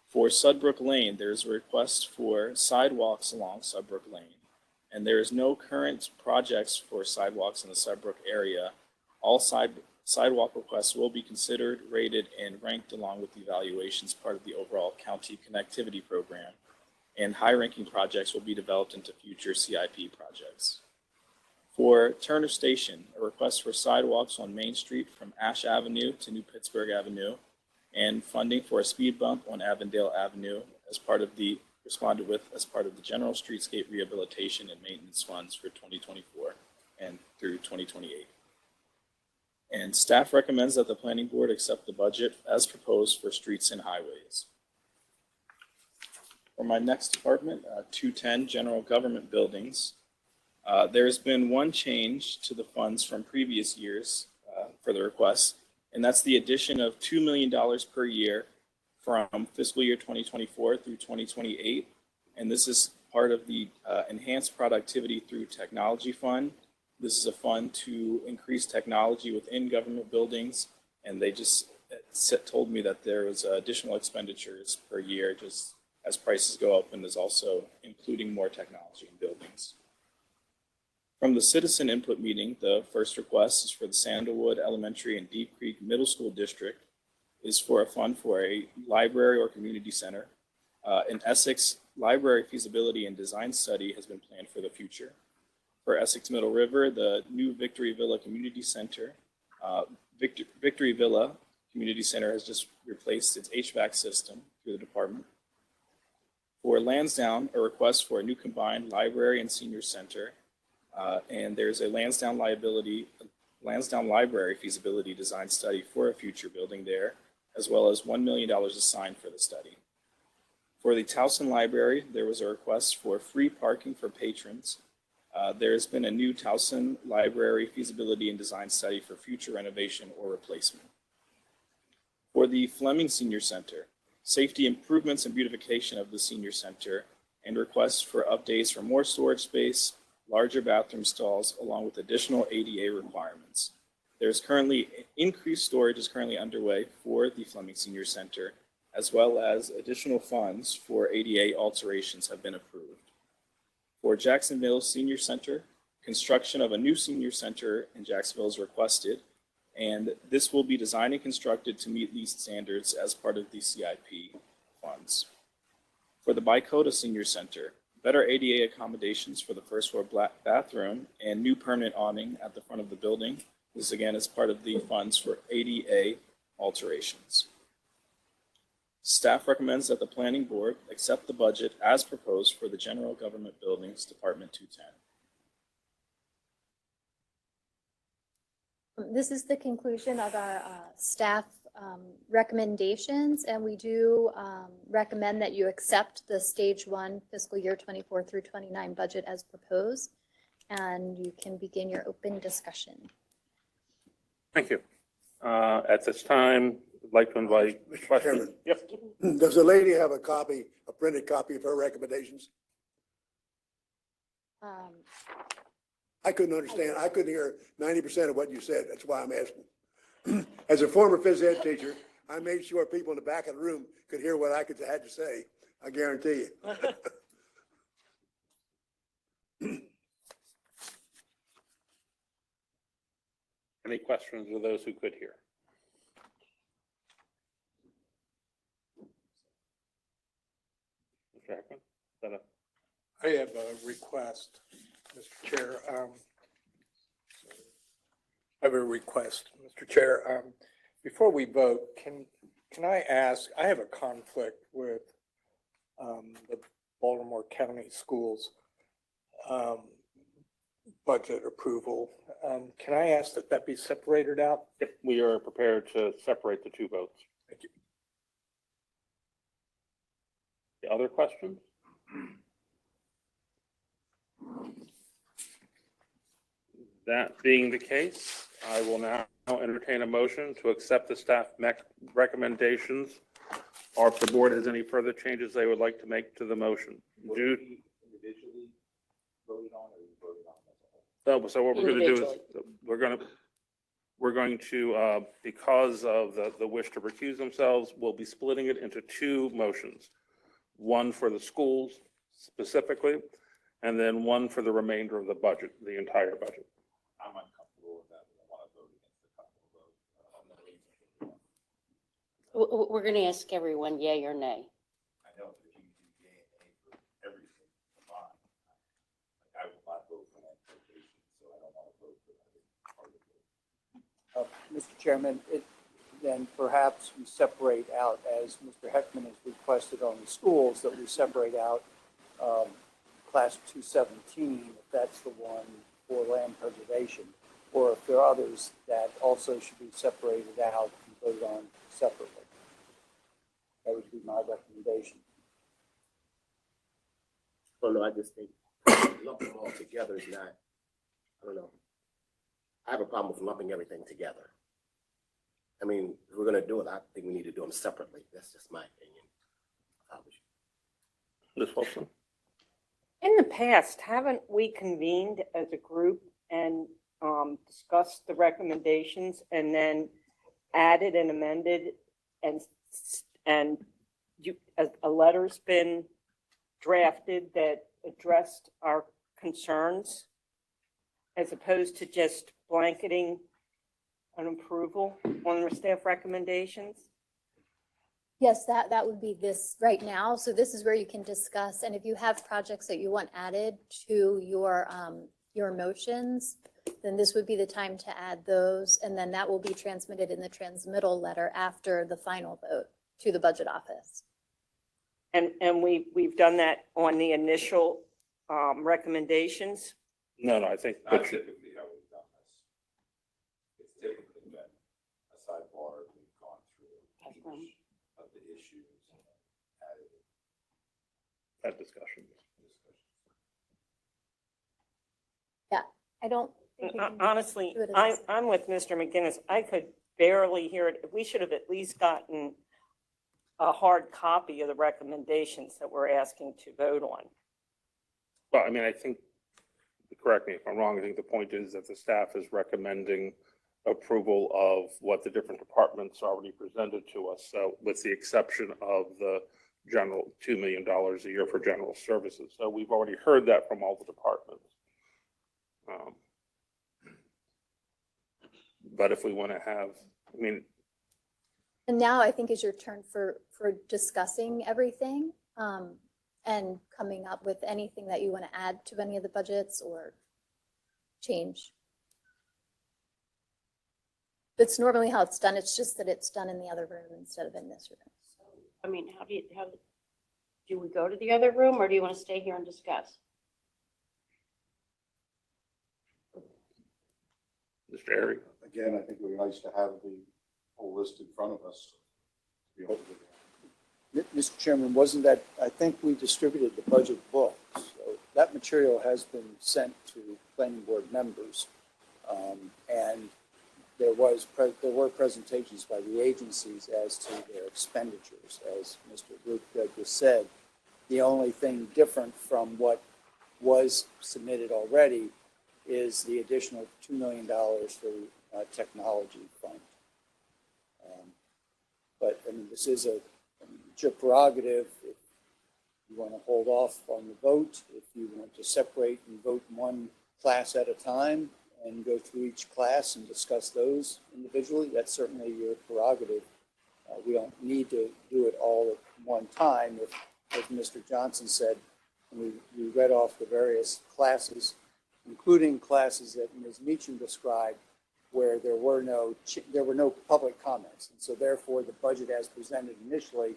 For Sudbrook Lane, there's a request for sidewalks along Sudbrook Lane, and there is no current projects for sidewalks in the Sudbrook area. All sidewalk requests will be considered, rated, and ranked along with evaluations part of the overall county connectivity program, and high-ranking projects will be developed into future CIP projects. For Turner Station, a request for sidewalks on Main Street from Ash Avenue to New Pittsburgh Avenue, and funding for a speed bump on Avondale Avenue as part of the general streetscape rehabilitation and maintenance funds for 2024 and through 2028. And staff recommends that the planning board accept the budget as proposed for streets and highways. For my next department, 210 general government buildings, there's been one change to the funds from previous years for the request, and that's the addition of $2 million per year from fiscal year 2024 through 2028. And this is part of the Enhanced Productivity Through Technology Fund. This is a fund to increase technology within government buildings, and they just told me that there was additional expenditures per year just as prices go up, and there's also including more technology in buildings. From the citizen input meeting, the first request is for the Sandalwood Elementary and Deep Creek Middle School District is for a fund for a library or community center. An Essex library feasibility and design study has been planned for the future. For Essex Middle River, the new Victory Villa Community Center. Victory Villa Community Center has just replaced its HVAC system through the department. For Lansdowne, a request for a new combined library and senior center. And there's a Lansdowne Library feasibility design study for a future building there, as well as $1 million assigned for the study. For the Towson Library, there was a request for free parking for patrons. There's been a new Towson Library feasibility and design study for future renovation or replacement. For the Fleming Senior Center, safety improvements and beautification of the senior center, and requests for updates for more storage space, larger bathroom stalls, along with additional ADA requirements. There's currently increased storage is currently underway for the Fleming Senior Center, as well as additional funds for ADA alterations have been approved. For Jacksonville Senior Center, construction of a new senior center in Jacksonville is requested, and this will be designed and constructed to meet these standards as part of the CIP funds. For the Bicota Senior Center, better ADA accommodations for the first floor bathroom and new permanent awning at the front of the building. This again is part of the funds for ADA alterations. Staff recommends that the planning board accept the budget as proposed for the general government buildings, Department 210. This is the conclusion of our staff recommendations, and we do recommend that you accept the stage 1 fiscal year 24 through 29 budget as proposed, and you can begin your open discussion. Thank you. At this time, I'd like to invite Mr. questions. Chairman. Yep. Does the lady have a printed copy of her recommendations? I couldn't understand. I couldn't hear 90% of what you said. That's why I'm asking. As a former phys ed teacher, I made sure people in the back of the room could hear what I had to say. I guarantee you. Any questions of those who could hear? Mr. Hackman? I have a request, Mr. Chair. have a request, Mr. Chair. Before we vote, can I ask, I have a conflict with the Baltimore County Schools budget approval. Can I ask that that be separated out? Yep, we are prepared to separate the two votes. Thank you. The other questions? That being the case, I will now entertain a motion to accept the staff recommendations, or if the board has any further changes they would like to make to the motion. Individually voted on, or you voted on as a whole? So what we're going to do is we're going to because of the wish to recuse themselves, we'll be splitting it into two motions. One for the schools specifically, and then one for the remainder of the budget, the entire budget. I'm uncomfortable with that, but I want to vote against the couple of votes. We're going to ask everyone yay or nay. I know, but if you do yay and nay for everything, fine. Like, I will not vote for that appropriation, so I don't want to vote for that part of it. Mr. Chairman, then perhaps we separate out, as Mr. Heckman has requested on the schools, that we separate out class 217, if that's the one for land preservation, or if there are others that also should be separated out and voted on separately. That would be my recommendation. Well, no, I just think lumping them all together is not, I don't know. I have a problem with lumping everything together. I mean, if we're going to do it, I think we need to do them separately. That's just my opinion. Ms. Wilson? In the past, haven't we convened as a group and discussed the recommendations and then added and amended and a letter's been drafted that addressed our concerns as opposed to just blanketing an approval on the staff recommendations? Yes, that would be this right now. So this is where you can discuss, and if you have projects that you want added to your motions, then this would be the time to add those, and then that will be transmitted in the transmittal letter after the final vote to the budget office. And we've done that on the initial recommendations? No, I think. Not typically how we've done this. It's typically been a sidebar, we've gone through each of the issues and added Had discussions. Yeah, I don't think we can Honestly, do it as a- I'm with Mr. McGinnis. I could barely hear it. We should have at least gotten a hard copy of the recommendations that we're asking to vote on. Well, I mean, I think, correct me if I'm wrong, I think the point is that the staff is recommending approval of what the different departments already presented to us. So with the exception of the general $2 million a year for general services. So we've already heard that from all the departments. But if we want to have, I mean. And now I think is your turn for discussing everything and coming up with anything that you want to add to any of the budgets or change. That's normally how it's done. It's just that it's done in the other room instead of in this room. I mean, do we go to the other room or do you want to stay here and discuss? Mr. Airy? Again, I think it would be nice to have the whole list in front of us. To be able to Mr. Chairman, wasn't that, I think we distributed the budget book. So that material has been sent to planning board members. And there were presentations by the agencies as to their expenditures. As Mr. Luke just said, the only thing different from what was submitted already is the additional $2 million for the technology fund. But I mean, this is it's your prerogative. If you want to hold off on the vote, if you want to separate and vote one class at a time and go through each class and discuss those individually, that's certainly your prerogative. We don't need to do it all at one time. If, as Mr. Johnson said, we read off the various classes, including classes that Ms. Meacham described, where there were no public comments. And so therefore, the budget as presented initially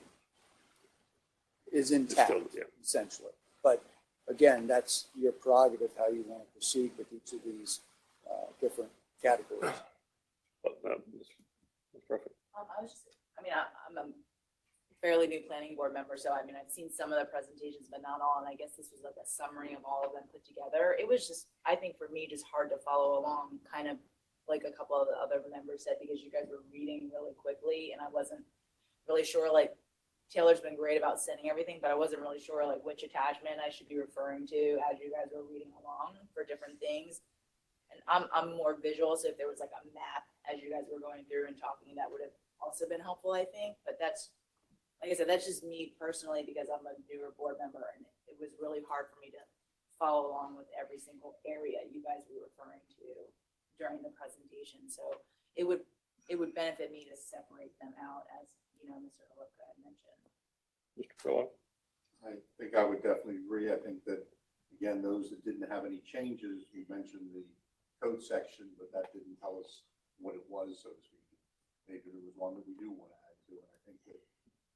is intact, essentially. But again, that's your prerogative, how you want to proceed with each of these different categories. Perfect. I'm a fairly new planning board member, so I mean, I've seen some of the presentations, but not all, and I guess this was like a summary of all of them put together. It was just, I think for me, just hard to follow along, kind of like a couple of the other members said, because you guys were reading really quickly, and I wasn't really sure, like, Taylor's been great about sending everything, but I wasn't really sure, like, which attachment I should be referring to as you guys were reading along for different things. And I'm more visual, so if there was like a map as you guys were going through and talking, that would have also been helpful, I think. But that's, like I said, that's just me personally, because I'm a newer board member, and it was really hard for me to follow along with every single area you guys were referring to during the presentation. So it would benefit me to separate them out, as Mr. Olipka had mentioned. Mr. Phillip? I think I would definitely agree. I think that, again, those that didn't have any changes, we mentioned the code section, but that didn't tell us what it was, so to speak. Maybe there was one that we do want to add to, and I think that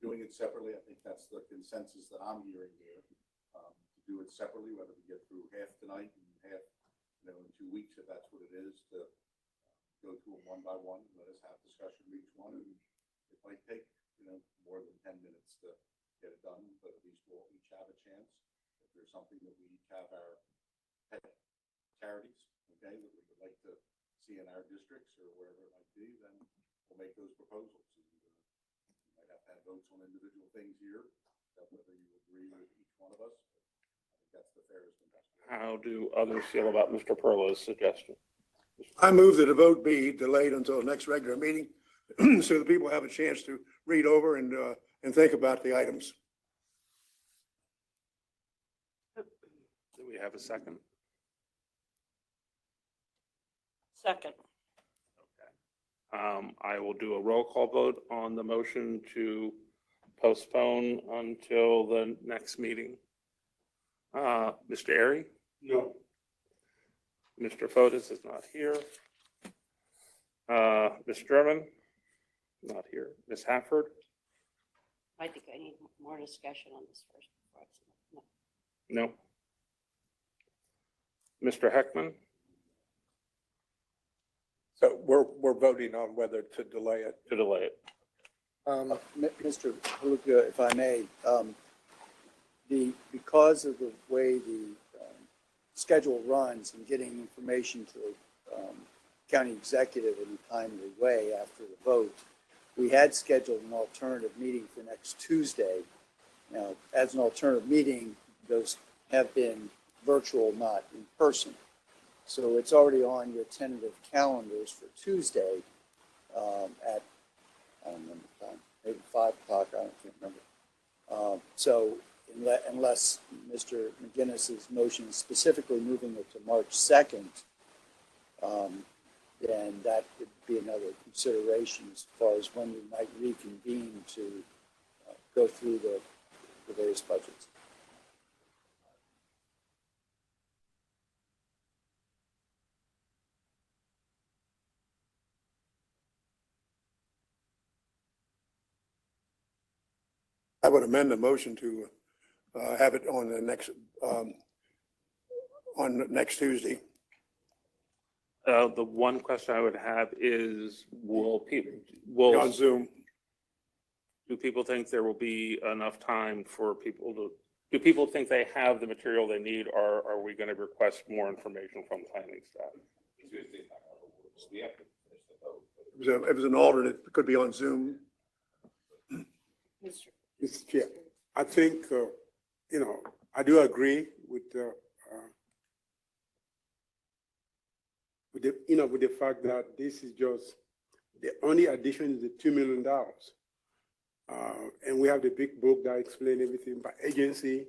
doing it separately, I think that's the consensus that I'm hearing here. To do it separately, whether we get through half tonight and half, in 2 weeks, if that's what it is, to go through them one by one, let us have discussion of each one, and it might take, more than 10 minutes to get it done, but at least we'll each have a chance. If there's something that we each have our pet charities, okay, that we would like to see in our districts or wherever it might be, then we'll make those proposals. And, you might have to have votes on individual things here, whether you agree with each one of us. I think that's the fairest and best way. How do others feel about Mr. Perla's suggestion? I move that a vote be delayed until the next regular meeting so the people have a chance to read over and think about the items. Do we have a second? Second. I will do a roll call vote on the motion to postpone until the next meeting. Mr. Airy? No. Mr. Fotis is not here. Ms. German? Not here. Ms. Hafford? I think I need more discussion on this first. No. Mr. Heckman? So we're voting on whether to delay it. To delay it. Mr. Olipka, if I may, because of the way the schedule runs and getting information to the county executive in a timely way after the vote, we had scheduled an alternative meeting for next Tuesday. Now, as an alternative meeting, those have been virtual, not in person. So it's already on your tentative calendars for Tuesday at, I don't remember the time, maybe 5 o'clock, I can't remember. So unless Mr. McGinnis's motion is specifically moving it to March 2nd, then that would be another consideration as far as when we might reconvene to go through the various budgets. I would amend the motion to have it on the next Tuesday. The one question I would have is, On Zoom. do people think there will be enough time for people to, do people think they have the material they need, or are we going to request more information from the planning staff? It was an alternate, it could be on Zoom. Mr. Chair, I think, I do agree with the fact that this is just, the only addition is the $2 million. And we have the big book that explains everything by agency.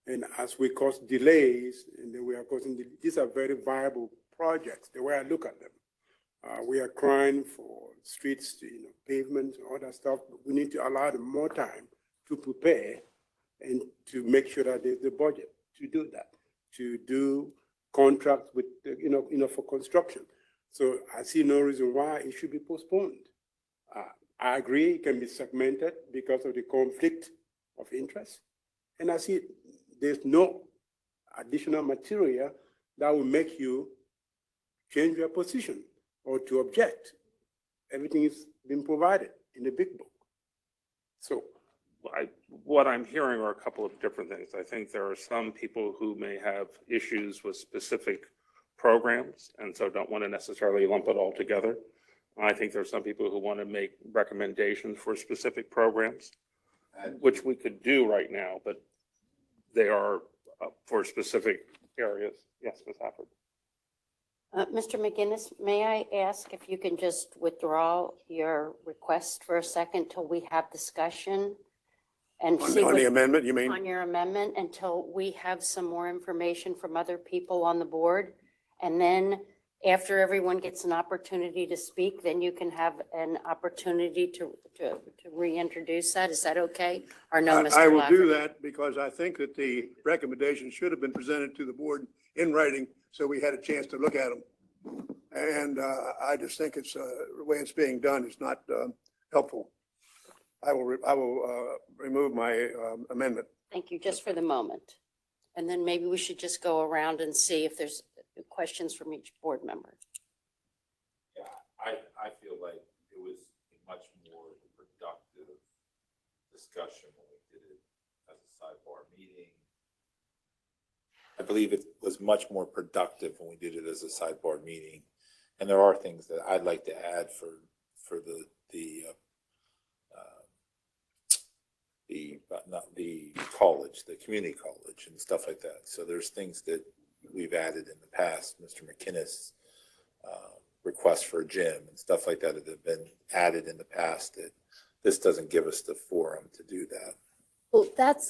And as we cause delays, and then we are causing, these are very viable projects, the way I look at them. We are crying for streets, pavements, all that stuff. But we need to allow them more time to prepare and to make sure that there's the budget to do that, to do contracts with, for construction. So I see no reason why it should be postponed. I agree it can be segmented because of the conflict of interest. And I see there's no additional material that will make you change your position or to object. Everything is been provided in the big book. So what I'm hearing are a couple of different things. I think there are some people who may have issues with specific programs and so don't want to necessarily lump it all together. I think there are some people who want to make recommendations for specific programs, which we could do right now, but they are for specific areas. Yes, Ms. Hafford. Mr. McGinnis, may I ask if you can just withdraw your request for a second till we have discussion? And see On what- the amendment, you mean? On your amendment, until we have some more information from other people on the board. And then after everyone gets an opportunity to speak, then you can have an opportunity to reintroduce that. Is that okay? Or no, Mr. I will do Lafferty? that because I think that the recommendation should have been presented to the board in writing, so we had a chance to look at them. And I just think it's the way it's being done is not helpful. I will remove my amendment. Thank you, just for the moment. And then maybe we should just go around and see if there's questions from each board member. Yeah, I feel like it was a much more productive discussion when we did it as a sidebar meeting. I believe it was much more productive when we did it as a sidebar meeting. And there are things that I'd like to add for not the college, the community college and stuff like that. So there's things that we've added in the past, Mr. McKinnis, requests for a gym and stuff like that have been added in the past that this doesn't give us the forum to do that. Well,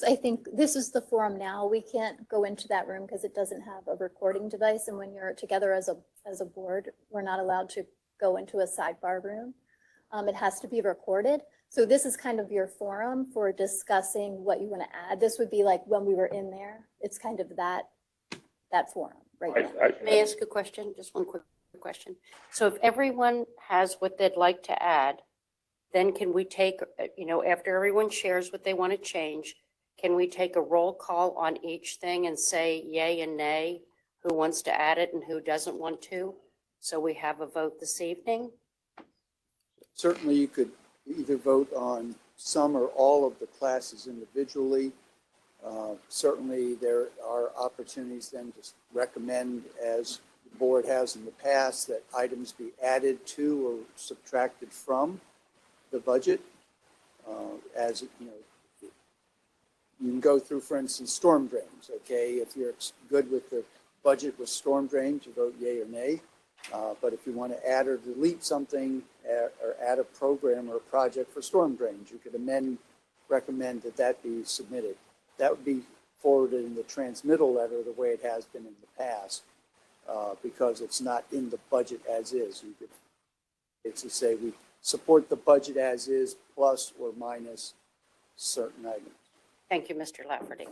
I think this is the forum now. We can't go into that room because it doesn't have a recording device. And when you're together as a board, we're not allowed to go into a sidebar room. It has to be recorded. So this is kind of your forum for discussing what you want to add. This would be like when we were in there. It's kind of that forum right now. May I ask a question? Just one quick question. So if everyone has what they'd like to add, then can we take, after everyone shares what they want to change, can we take a roll call on each thing and say yay and nay, who wants to add it and who doesn't want to? So we have a vote this evening? Certainly, you could either vote on some or all of the classes individually. Certainly, there are opportunities then to recommend, as the board has in the past, that items be added to or subtracted from the budget. You can go through, for instance, storm drains, okay? If you're good with the budget with storm drains, you vote yay or nay. But if you want to add or delete something or add a program or a project for storm drains, you could recommend that be submitted. That would be forwarded in the transmittal letter the way it has been in the past, because it's not in the budget as is. It's to say we support the budget as is plus or minus certain items. Thank you, Mr. Lafferty.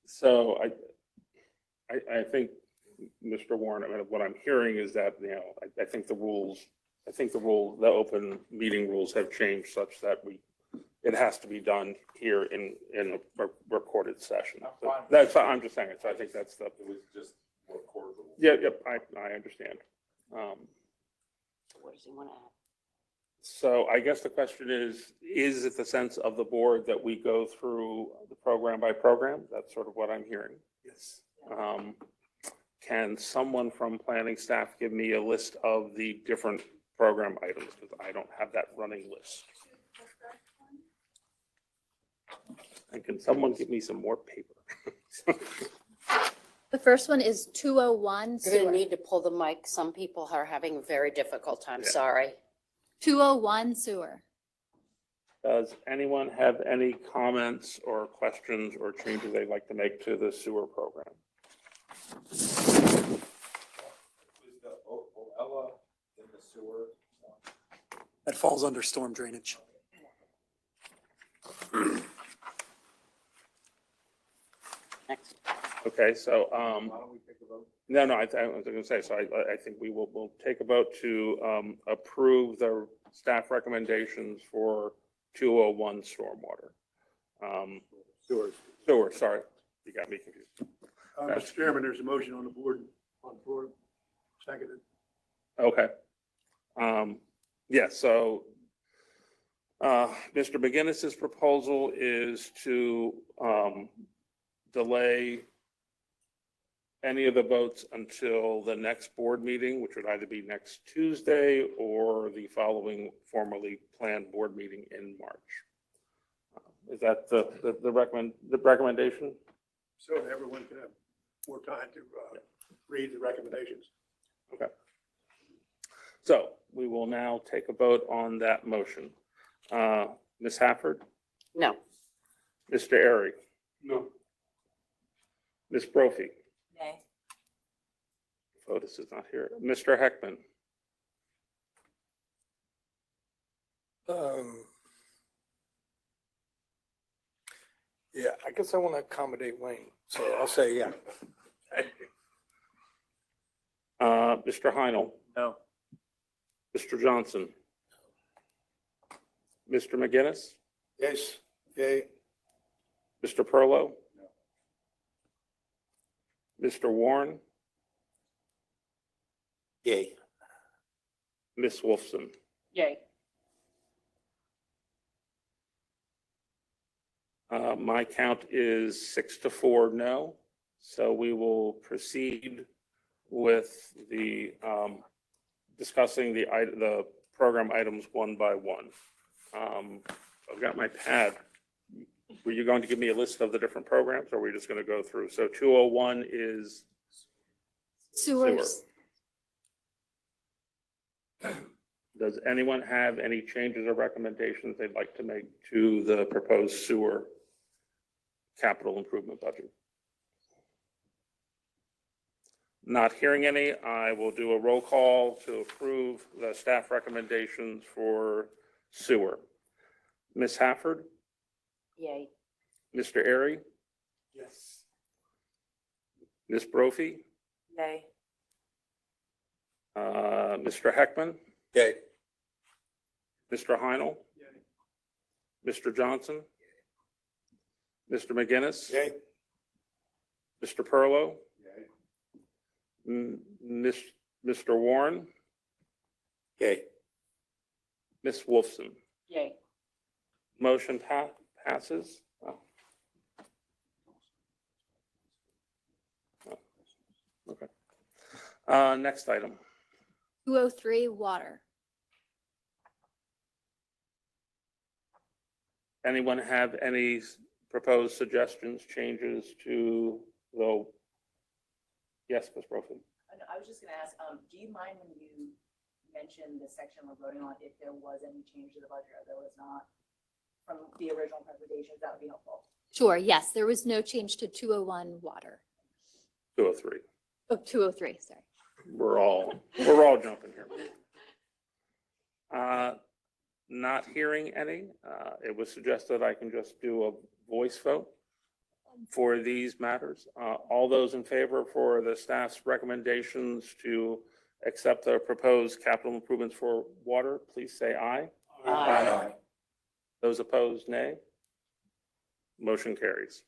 So I think, Mr. Warren, what I'm hearing is that, I think the open meeting rules have changed such that it has to be done here in a recorded session. That's, I'm just saying it. So I think that's It was just more cordial. yeah, yep, I understand. What does he want to add? So I guess the question is it the sense of the board that we go through the program by program? That's sort of what I'm hearing. Yes. Can someone from planning staff give me a list of the different program items? Because I don't have that running list. And can someone give me some more paper? The first one is 201 You're going sewer. to need to pull the mic. Some people are having a very difficult time. Yeah. Sorry. 201 sewer. Does anyone have any comments or questions or changes they'd like to make to the sewer program? Was the Oella in the sewer? That falls under storm drainage. Next. Okay, so, Why don't we take a vote? no, I was gonna say, so I think we'll take a vote to, approve the staff recommendations for 201 stormwater. Sewer, sorry, you got me confused. Mr. Chairman, there's a motion on the board, on the floor. Seconded. Okay. Yeah, so, Mr. McGinnis's proposal is to, delay any of the votes until the next board meeting, which would either be next Tuesday or the following formally planned board meeting in March. Is that the recommendation? So that everyone can have more time to read the recommendations. Okay. So we will now take a vote on that motion. Ms. Hafford? No. Mr. Airy? No. Ms. Brophy? Nay. Fotis is not here. Mr. Heckman? Yeah, I guess I want to accommodate Wayne, so I'll say yeah. Mr. Heinl? No. Mr. Johnson? Mr. McGinnis? Yes, yay. Mr. Perlow? Mr. Warren? Yay. Ms. Wolfson? Yay. My count is 6-4 no. So we will proceed with the discussing the program items one by one. I've got my pad. Were you going to give me a list of the different programs, or are we just going to go through? So 201 is Sewers. Does anyone have any changes or recommendations they'd like to make to the proposed sewer capital improvement budget? Not hearing any, I will do a roll call to approve the staff recommendations for sewer. Ms. Hafford? Yay. Mr. Airy? Yes. Ms. Brophy? Nay. Mr. Heckman? Yay. Mr. Heinl? Mr. Johnson? Mr. McGinnis? Yay. Mr. Perlow? Mr. Warren? Yay. Ms. Wolfson? Yay. Motion passes. Oh. Oh, okay. Next item. 203 water. Anyone have any proposed suggestions, changes to the? Yes, Ms. Brophy. I was just gonna ask, do you mind when you mentioned the section we're voting on, if there was any change to the budget or there was not from the original presentations, that would be helpful. Sure, yes, there was no change to 201 water. 203. Oh, 203, sorry. We're all jumping here. Not hearing any. It was suggested I can just do a voice vote for these matters. All those in favor for the staff's recommendations to accept the proposed capital improvements for water, please say aye. Aye. Those opposed, nay. Motion carries.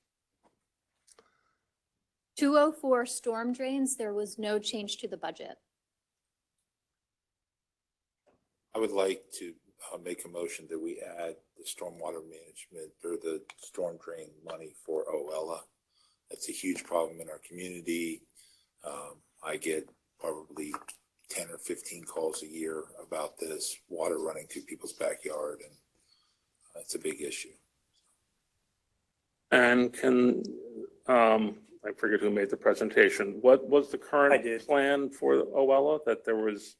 204 storm drains, there was no change to the budget. I would like to make a motion that we add the stormwater management or the storm drain money for OELA. That's a huge problem in our community. I get probably 10 or 15 calls a year about this water running through people's backyard, and it's a big issue. And I forget who made the presentation. What was the current plan for OELA that there was?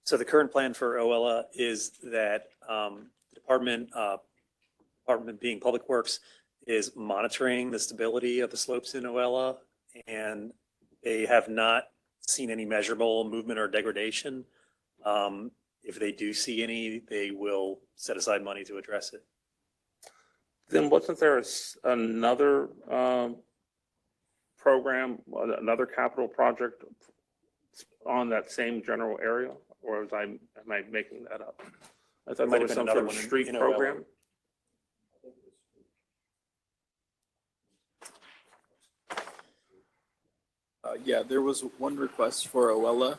So the current plan for OELA is that the department being Public Works is monitoring the stability of the slopes in OELA, and they have not seen any measurable movement or degradation. If they do see any, they will set aside money to address it. Then wasn't there another program, another capital project on that same general area? Or am I making that up? I thought might there have was been some another sort of one in- street in OLA. program. Yeah, there was one request for OELA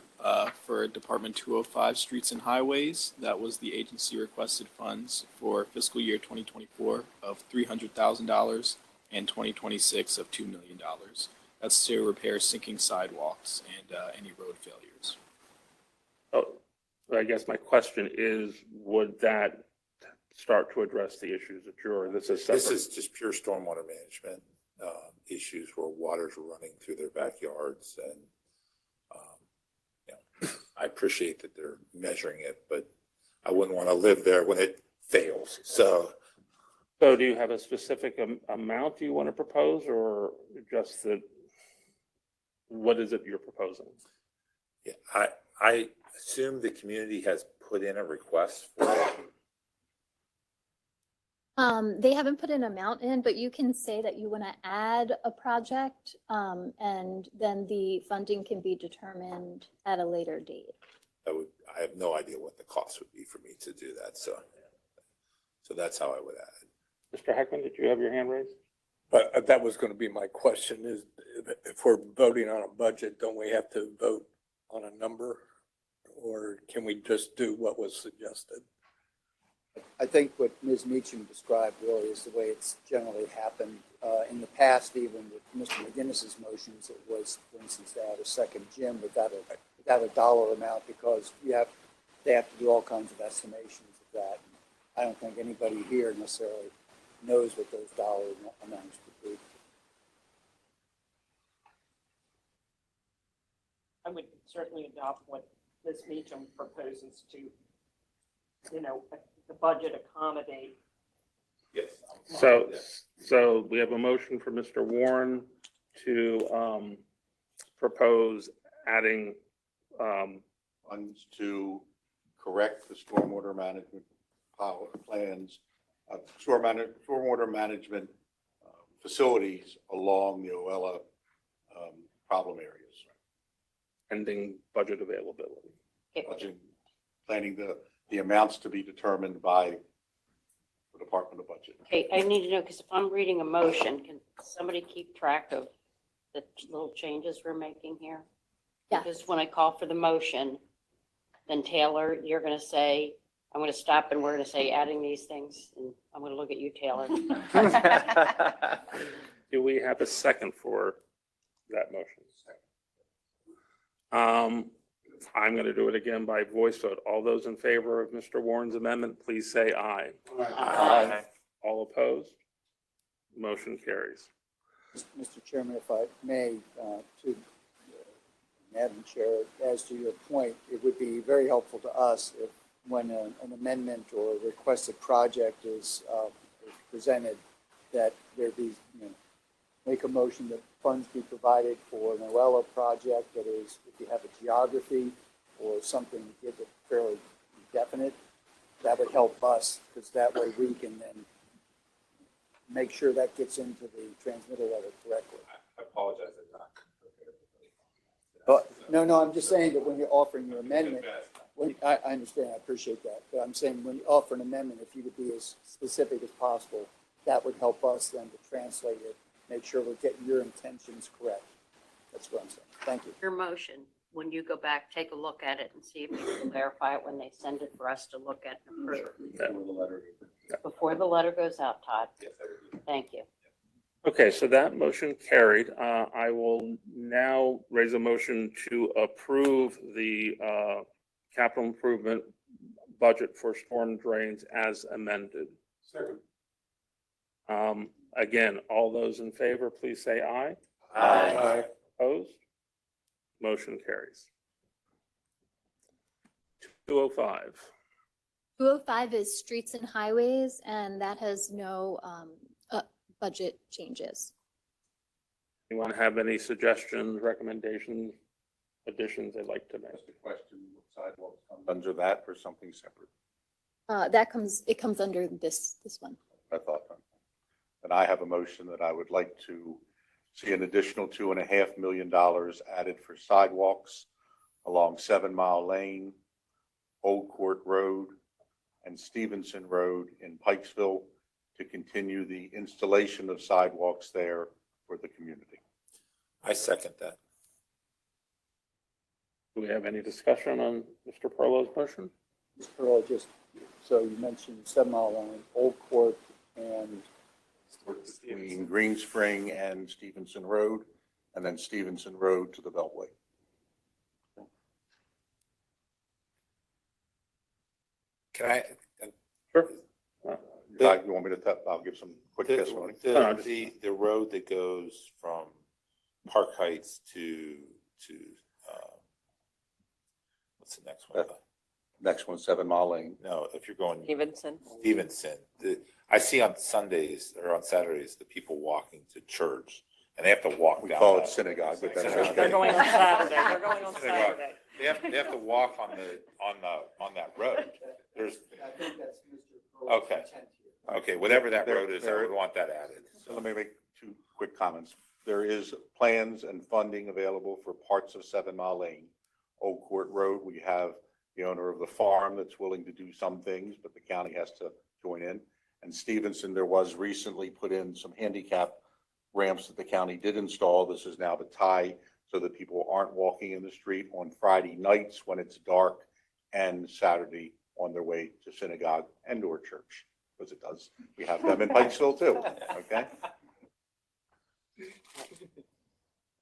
for Department 205 Streets and Highways. That was the agency requested funds for fiscal year 2024 of $300,000 and 2026 of $2 million. That's to repair sinking sidewalks and any road failures. Oh, I guess my question is, would that start to address the issues that this is separate? This is just pure stormwater management issues where waters are running through their backyards, and I appreciate that they're measuring it, but I wouldn't want to live there when it fails. So do you have a specific amount you want to propose, or just that? What is it you're proposing? yeah, I assume the community has put in a request for it. They haven't put an amount in, but you can say that you want to add a project, and then the funding can be determined at a later date. I have no idea what the cost would be for me to do that. So that's how I would add it. Mr. Heckman, did you have your hand raised? But that was going to be my question is, if we're voting on a budget, don't we have to vote on a number? Or can we just do what was suggested? I think what Ms. Meacham described really is the way it's generally happened. In the past, even with Mr. McGinnis's motions, it was, for instance, to add a second gym without a dollar amount because they have to do all kinds of estimations of that. I don't think anybody here necessarily knows what those dollar amounts would be. I would certainly adopt what Ms. Meacham proposes to, the budget accommodate. Yes. So we have a motion for Mr. Warren to propose adding Funds to correct the stormwater management plans, stormwater management facilities along the OELA problem areas. pending budget availability. Budget, planning the amounts to be determined by the Department of Budget. Okay, I need to know, because if I'm reading a motion, can somebody keep track of the little changes we're making here? Yeah. Because when I call for the motion, then Taylor, you're going to say, I'm going to stop and we're going to say adding these things. And I'm going to look at you, Taylor. Do we have a second for that motion? I'm going to do it again by voice vote. All those in favor of Mr. Warren's amendment, please say aye. Aye. All opposed? Motion carries. Mr. Chairman, if I may, to Madam Chair, as to your point, it would be very helpful to us if when an amendment or a requested project is presented, that there be, make a motion that funds be provided for an OELA project that is, if you have a geography or something, give it fairly definite, that would help us, because that way we can then make sure that gets into the transmitter letter correctly. I apologize. No, I'm just saying that when you're offering your amendment, I understand, I appreciate that, but I'm saying when you offer an amendment, if you could be as specific as possible, that would help us then to translate it, make sure we're getting your intentions correct. That's what I'm saying. Thank you. Your motion, when you go back, take a look at it and see if you can clarify it when they send it for us to look at and approve. Before the letter goes out, Todd. Thank you. Okay, so that motion carried. I will now raise a motion to approve the capital improvement budget for storm drains as amended. Second. Again, all those in favor, please say aye. Aye. Opposed? Motion carries. 205. 205 is streets and highways, and that has no budget changes. You want to have any suggestions, recommendations, additions they'd like to make? Just a question, sidewalks comes under that or something separate? It comes under this one. I thought. And I have a motion that I would like to See an additional $2.5 million added for sidewalks along 7 Mile Lane, Old Court Road, and Stevenson Road in Pikesville to continue the installation of sidewalks there for the community. I second that. Do we have any discussion on Mr. Perlow's motion? Mr. Pearl, just, so you mentioned 7 Mile Lane, Old Court, and Between Green Spring and Stevenson Road, and then Stevenson Road to the Beltway. Can I? Sure. You want me to, I'll give some quick testimony. The road that goes from Park Heights to, what's the next one? Next one, 7 Mile Lane. No, if you're going. Stevenson. Stevenson. I see on Sundays or on Saturdays, the people walking to church and they have to walk We down. call that- it synagogue, but that's Synagogue. okay. They're going on Saturday. They're going on Synagogue. Saturday. They have to walk on that road. There's, I think that's Mr. Pearl's Okay. intent here. okay, whatever that road is, I would want that added. So let me make 2 quick comments. There is plans and funding available for parts of 7 Mile Lane. Old Court Road, we have the owner of the farm that's willing to do some things, but the county has to join in. And Stevenson, there was recently put in some handicap ramps that the county did install. This is now to tie so that people aren't walking in the street on Friday nights when it's dark and Saturday on their way to synagogue and or church, because it does. We have them in Pikesville too, okay?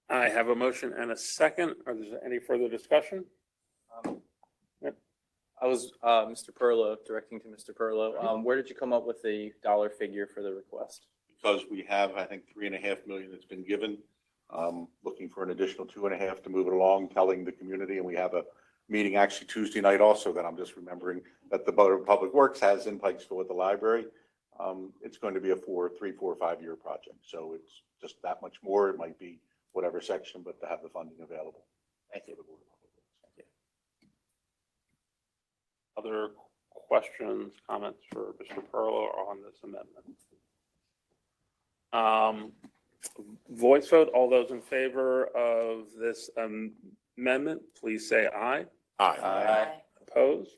I have a motion and a second. Are there any further discussion? I was, Mr. Perlow, directing to Mr. Perlow. Where did you come up with the dollar figure for the request? Because we have, I think, 3.5 million that's been given. Looking for an additional 2.5 to move it along, telling the community, and we have a meeting actually Tuesday night also that I'm just remembering that the Board of Public Works has in Pikesville at the library. It's going to be a 3, 4, 5 year project. So it's just that much more. It might be whatever section, but to have the funding available. Thank you. Other questions, comments for Mr. Perlow on this amendment? Voice vote, all those in favor of this amendment, please say aye. Aye. Opposed?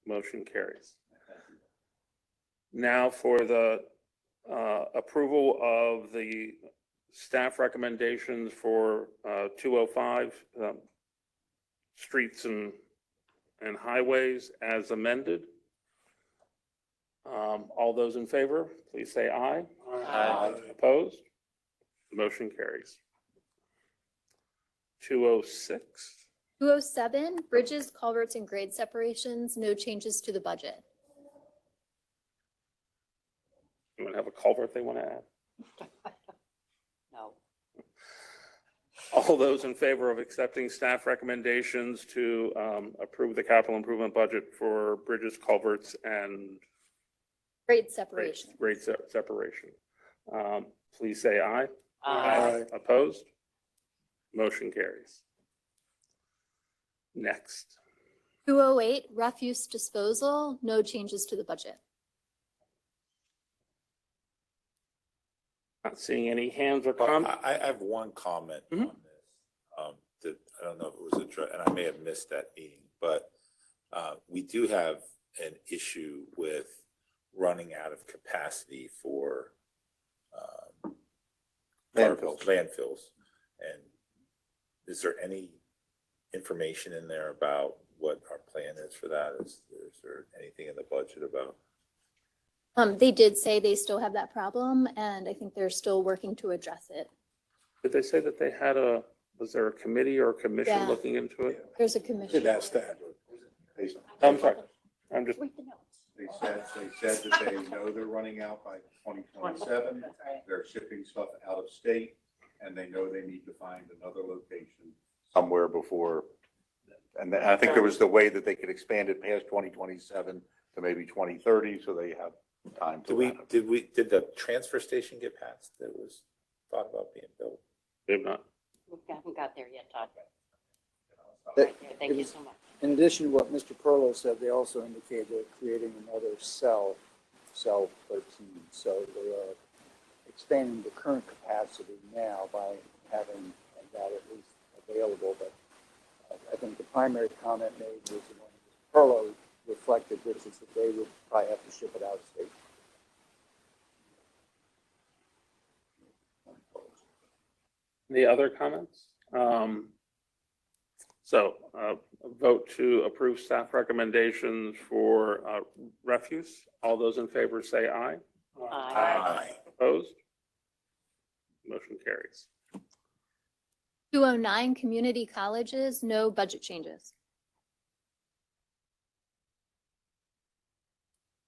Motion carries. Now for the approval of the staff recommendations for 205 streets and highways as amended. All those in favor, please say aye. Aye. Opposed? Motion carries. 206. 207, bridges, culverts, and grade separations, no changes to the budget. Anyone have a culvert they want to add? No. All those in favor of accepting staff recommendations to approve the capital improvement budget for bridges, culverts, and Grade separation. grade separation, please say aye. Aye. Opposed? Motion carries. Next. 208, refuse disposal, no changes to the budget. Not seeing any hands or Well, comments. I have one comment Mhm. on this. That I don't know if it was addressed, and I may have missed that meeting, but we do have an issue with running out of capacity for landfills. And is there any information in there about what our plan is for that? Is there anything in the budget about? They did say they still have that problem, and I think they're still working to address it. Did they say that they had was there a committee or a commission Yeah. looking into it? There's a commission. Did ask that. I'm sorry. I'm just, They said that they know they're running out by 2027. That's right. They're shipping stuff out of state, and they know they need to find another location somewhere before. And I think there was the way that they could expand it past 2027 to maybe 2030, so they have time to. Did the transfer station get passed that was thought about being built? they've not. We haven't got there yet, Todd. That- Thank you so much. In addition to what Mr. Perlow said, they also indicated they're creating another cell 13. So they are expanding the current capacity now by having that at least available. But I think the primary comment made was the one that Perlo reflected, which is that they would probably have to ship it out of state. Any other comments? A vote to approve staff recommendations for refuse. All those in favor say aye. Aye. Opposed? Motion carries. 209 community colleges, no budget changes.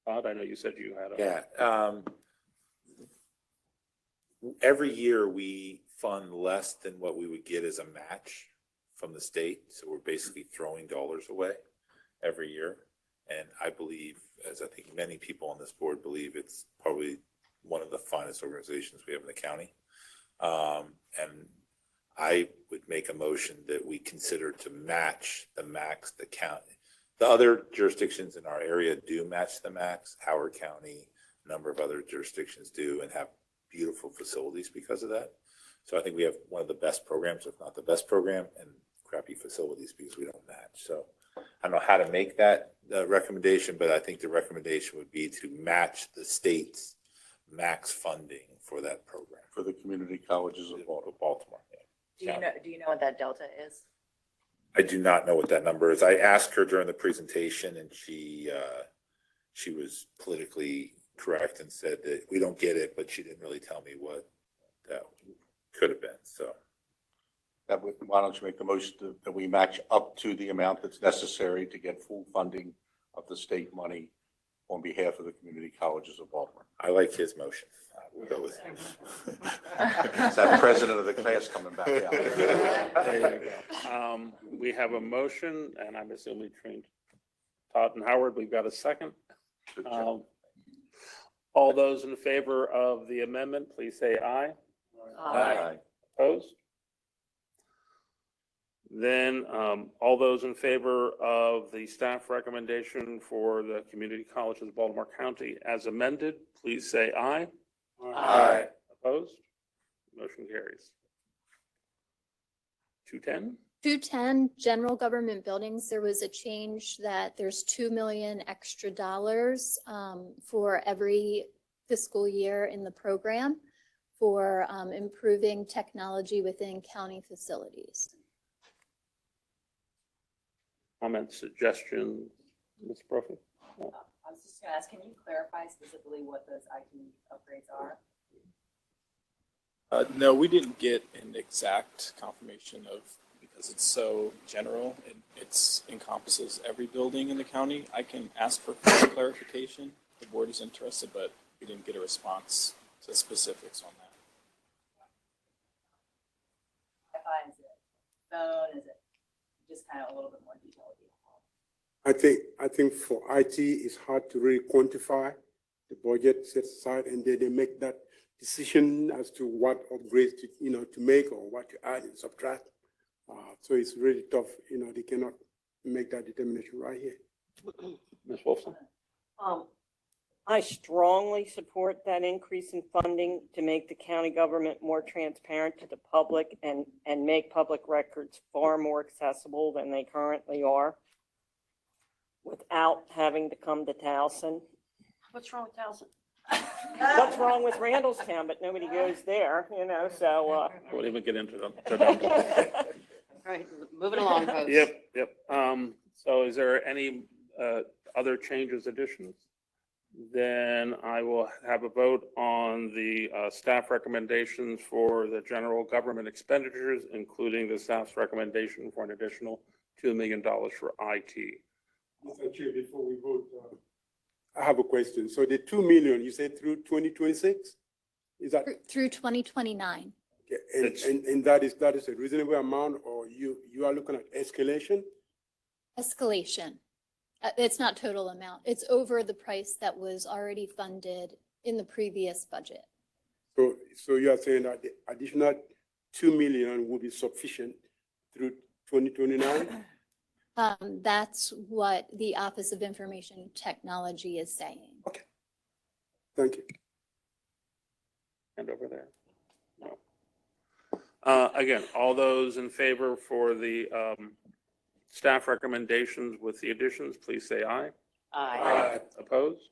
Todd, I know you said you had a. Yeah. Every year we fund less than what we would get as a match from the state. So we're basically throwing dollars away every year. And I believe, as I think many people on this board believe, it's probably one of the finest organizations we have in the county. And I would make a motion that we consider to match the max the county. The other jurisdictions in our area do match the max. Howard County, a number of other jurisdictions do, and have beautiful facilities because of that. So I think we have one of the best programs, if not the best program, and crappy facilities because we don't match. So I don't know how to make that recommendation, but I think the recommendation would be to match the state's max funding for that program. For the community colleges of Baltimore. Yeah. Do you know what that delta is? I do not know what that number is. I asked her during the presentation and she was politically correct and said that we don't get it, but she didn't really tell me what that could have been. So why don't you make the motion that we match up to the amount that's necessary to get full funding of the state money on behalf of the community colleges of Baltimore? I like his motion. We'll go with him. Is that president of the class coming back out? There you go. We have a motion, and I'm assuming between Todd and Howard, we've got a second. All those in favor of the amendment, please say aye. Aye. Opposed? Then all those in favor of the staff recommendation for the community colleges of Baltimore County as amended, please say aye. Aye. Opposed? Motion carries. 210? 210, general government buildings, there was a change that there's $2 million extra dollars for every fiscal year in the program for improving technology within county facilities. Comment, suggestion, Ms. Brophy? I was just going to ask, can you clarify specifically what those IT upgrades are? No, we didn't get an exact confirmation of, because it's so general, it encompasses every building in the county. I can ask for further clarification. The board is interested, but we didn't get a response to specifics on that. Wi-Fi, is it phone, is it just kind of a little bit more detail? I think for IT, it's hard to really quantify the budget set aside, and then they make that decision as to what upgrades to make or what to add and subtract. So it's really tough. They cannot make that determination right here. Ms. Wolfson? I strongly support that increase in funding to make the county government more transparent to the public and make public records far more accessible than they currently are without having to come to Towson. What's wrong with Towson? What's wrong with Randallstown, but nobody goes there, so. We'll even get into them. All right, moving along, folks. Yep. So is there any other changes, additions? Then I will have a vote on the staff recommendations for the general government expenditures, including the staff's recommendation for an additional $2 million for IT. Mr. Chair, before we vote, I have a question. So the 2 million, you said through 2026? Is that Through 2029. okay? And that is a reasonable amount, or you are looking at escalation? Escalation. It's not total amount. It's over the price that was already funded in the previous budget. So you are saying that the additional 2 million will be sufficient through 2029? That's what the Office of Information Technology is saying. Okay. Thank you. hand over there? No. Again, all those in favor for the staff recommendations with the additions, please say aye. Aye. Opposed?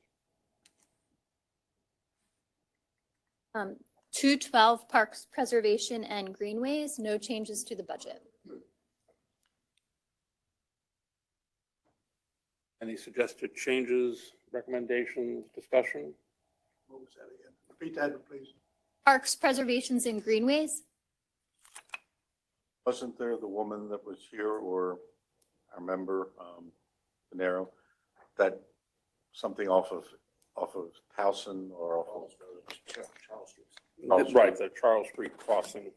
212 Parks Preservation and Greenways, no changes to the budget. Any suggested changes, recommendations, discussion? What was that again? Repeat that, please. Parks Preservations and Greenways, Wasn't there the woman that was here, or I remember, Panero, that something off of Towson or off of Charles Street? Right, the Charles Street crossing.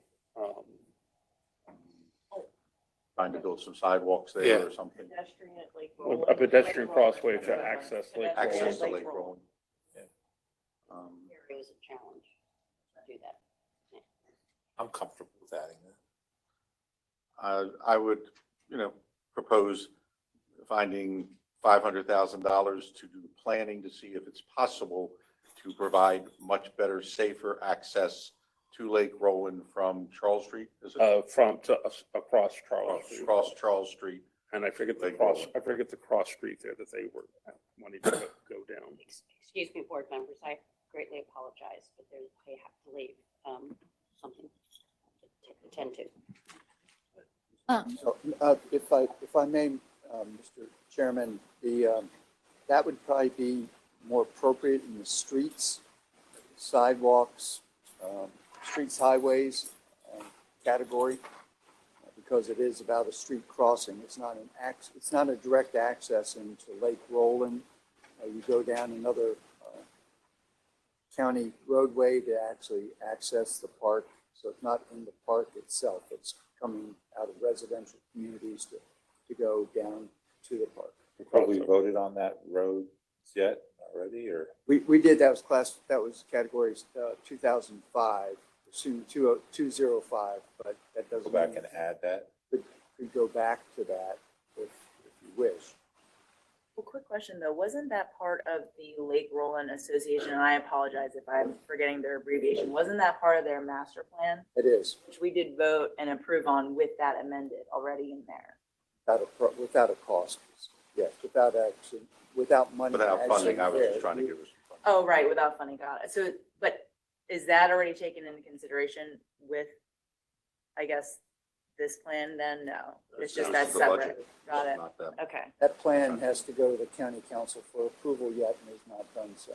Trying to build some sidewalks Yeah. there or something. Pedestrian at Lake A Roland. pedestrian crossway to access Lake Access to Roland. Lake Roland. It was a challenge to do that. I'm comfortable with adding that. I would, propose finding $500,000 to do planning to see if it's possible to provide much better, safer access to Lake Roland from Charles Street. Is it Across Charles Street. across Charles Street? And I forget the Lake cross, Roland. I forget the cross street there that they were wanting to go down. Excuse me, board members, I greatly apologize, but they have to leave. Something to attend to. So, if I may, Mr. Chairman, that would probably be more appropriate in the streets, sidewalks, streets, highways category, because it is about a street crossing. It's not a direct access into Lake Roland. You go down another county roadway to actually access the park. So it's not in the park itself. It's coming out of residential communities to go down to the park. Have we voted on that road yet already, or? We did, that was categories 2005, soon 205, but that doesn't. Go back mean- and add that? Could go back to that if you wish. Well, quick question though, wasn't that part of the Lake Roland Association, and I apologize if I'm forgetting their abbreviation, wasn't that part of their master plan? It is, Which we did vote and approve on with that amended already in there. without a cost, yes, without money. Without funding, actually I was there. just trying to give us some funding. Oh, right, without funding, got it. So, but is that already taken into consideration with, I guess, this plan then? No, it's just That's that's the separate. budget. Got it. Not them. Okay, That plan has to go to the county council for approval yet and is not done so.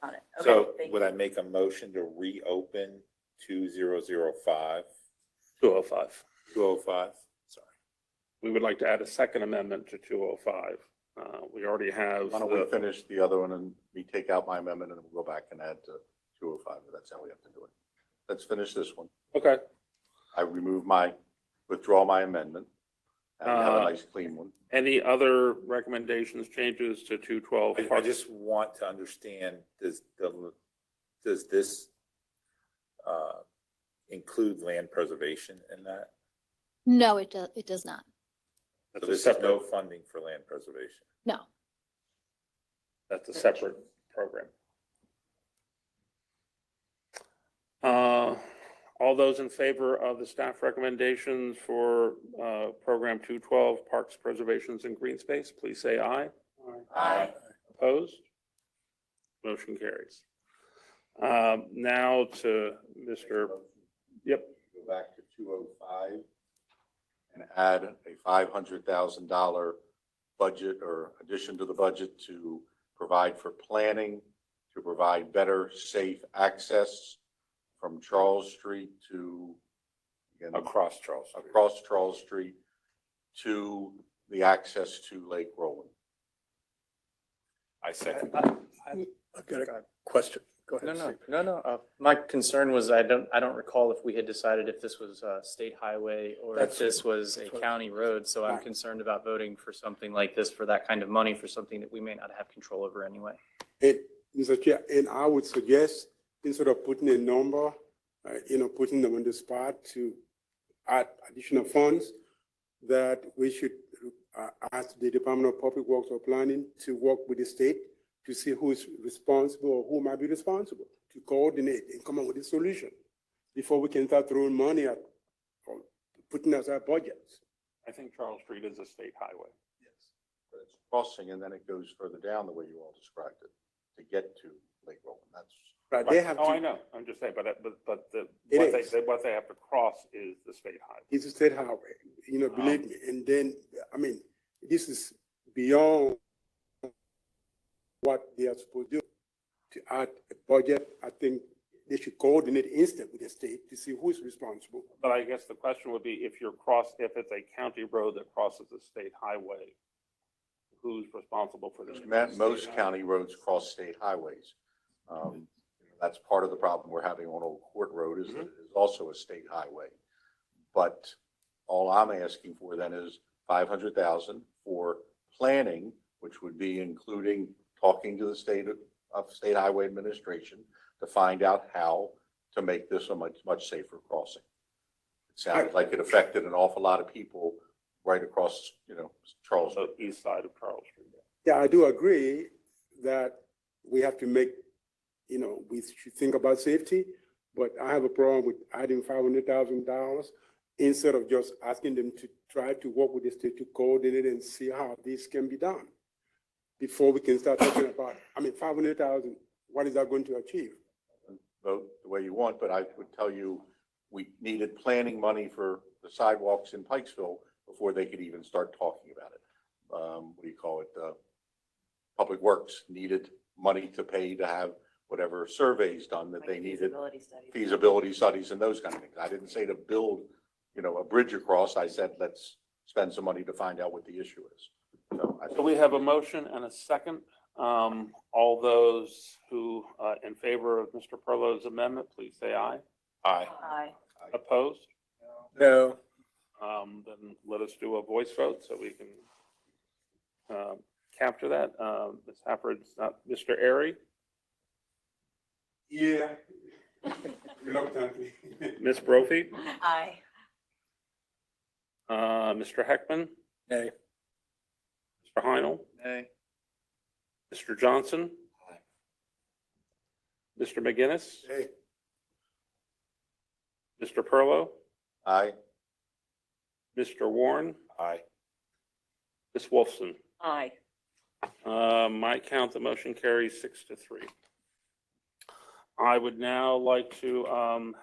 got it. So Okay, thank would you. I make a motion to reopen 2005? 205. 205, sorry. We would like to add a second amendment to 205. We already have. Why don't we finish the other one and we take out my amendment and then we'll go back and add to 205, but that's how we have to do it. Let's finish this one. Okay. I withdraw my amendment, and we have a Uh, nice clean one. Any other recommendations, changes to 212? I just want to understand, does this include land preservation in that? No, it does not. So there's no funding for land preservation? No. That's a separate program. All those in favor of the staff recommendations for Program 212, Parks, Preservations, and Green Space, please say aye. Aye. Opposed? Motion carries. Now to Mr. Yep. Go back to 205 and add a $500,000 budget or addition to the budget to provide for planning, to provide better, safe access from Charles Street to, again, Across Charles Street. across Charles Street to the access to Lake Roland. I second. I've got a question. Go ahead. No. My concern was I don't recall if we had decided if this was a state highway or if this was a county road. So I'm concerned about voting for something like this for that kind of money for something that we may not have control over anyway. And, Mr. Chair, and I would suggest, instead of putting a number, putting them on the spot to add additional funds, that we should ask the Department of Public Works or Planning to work with the state to see who is responsible or who might be responsible. to coordinate and come up with a solution before we can start throwing money at, or putting aside budgets. I think Charles Street is a state highway. But it's crossing and then it goes further down the way you all described it to get to Lake Roland. That's Right, they have Oh, to. I know. I'm just saying, but It what is. what they have to cross is the state highway. It's a state highway, believe me. And then, this is beyond what they are supposed to do. To add a budget, I think they should coordinate instant with the state to see who's responsible. But I guess the question would be if if it's a county road that crosses a state highway, who's responsible for this? most county roads cross state highways. That's part of the problem we're having on Old Court Road is that it is also a state highway. But all I'm asking for then is 500,000 for planning, which would be including talking to the state highway administration to find out how to make this a much safer crossing. It sounded like it affected an awful lot of people right across, Charles. The east side of Charles Street. Yeah, I do agree that we have to make, we should think about safety, but I have a problem with adding $500,000 instead of just asking them to try to work with the state to coordinate and see how this can be done before we can start talking about, 500,000, what is that going to achieve? Vote the way you want, but I would tell you, we needed planning money for the sidewalks in Pikesville before they could even start talking about it. What do you call it? Public Works needed money to pay to have whatever surveys done that they needed. Feasibility studies and those kind of things. I didn't say to build, a bridge across. I said, let's spend some money to find out what the issue is. So we have a motion and a second. All those who in favor of Mr. Perlow's amendment, please say aye. Aye. Aye. Opposed? No. Then let us do a voice vote so we can capture that. Ms. Hafford's not, Mr. Airy, Yeah. Reluctantly. Ms. Brophy, Aye. Mr. Heckman, Nay. Mr. Heinel, Nay. Mr. Johnson, Mr. McGinnis, Hey, Mr. Perlow, Aye. Mr. Warren, Aye. Ms. Wolfson. Aye. My count, the motion carries 6-3. I would now like to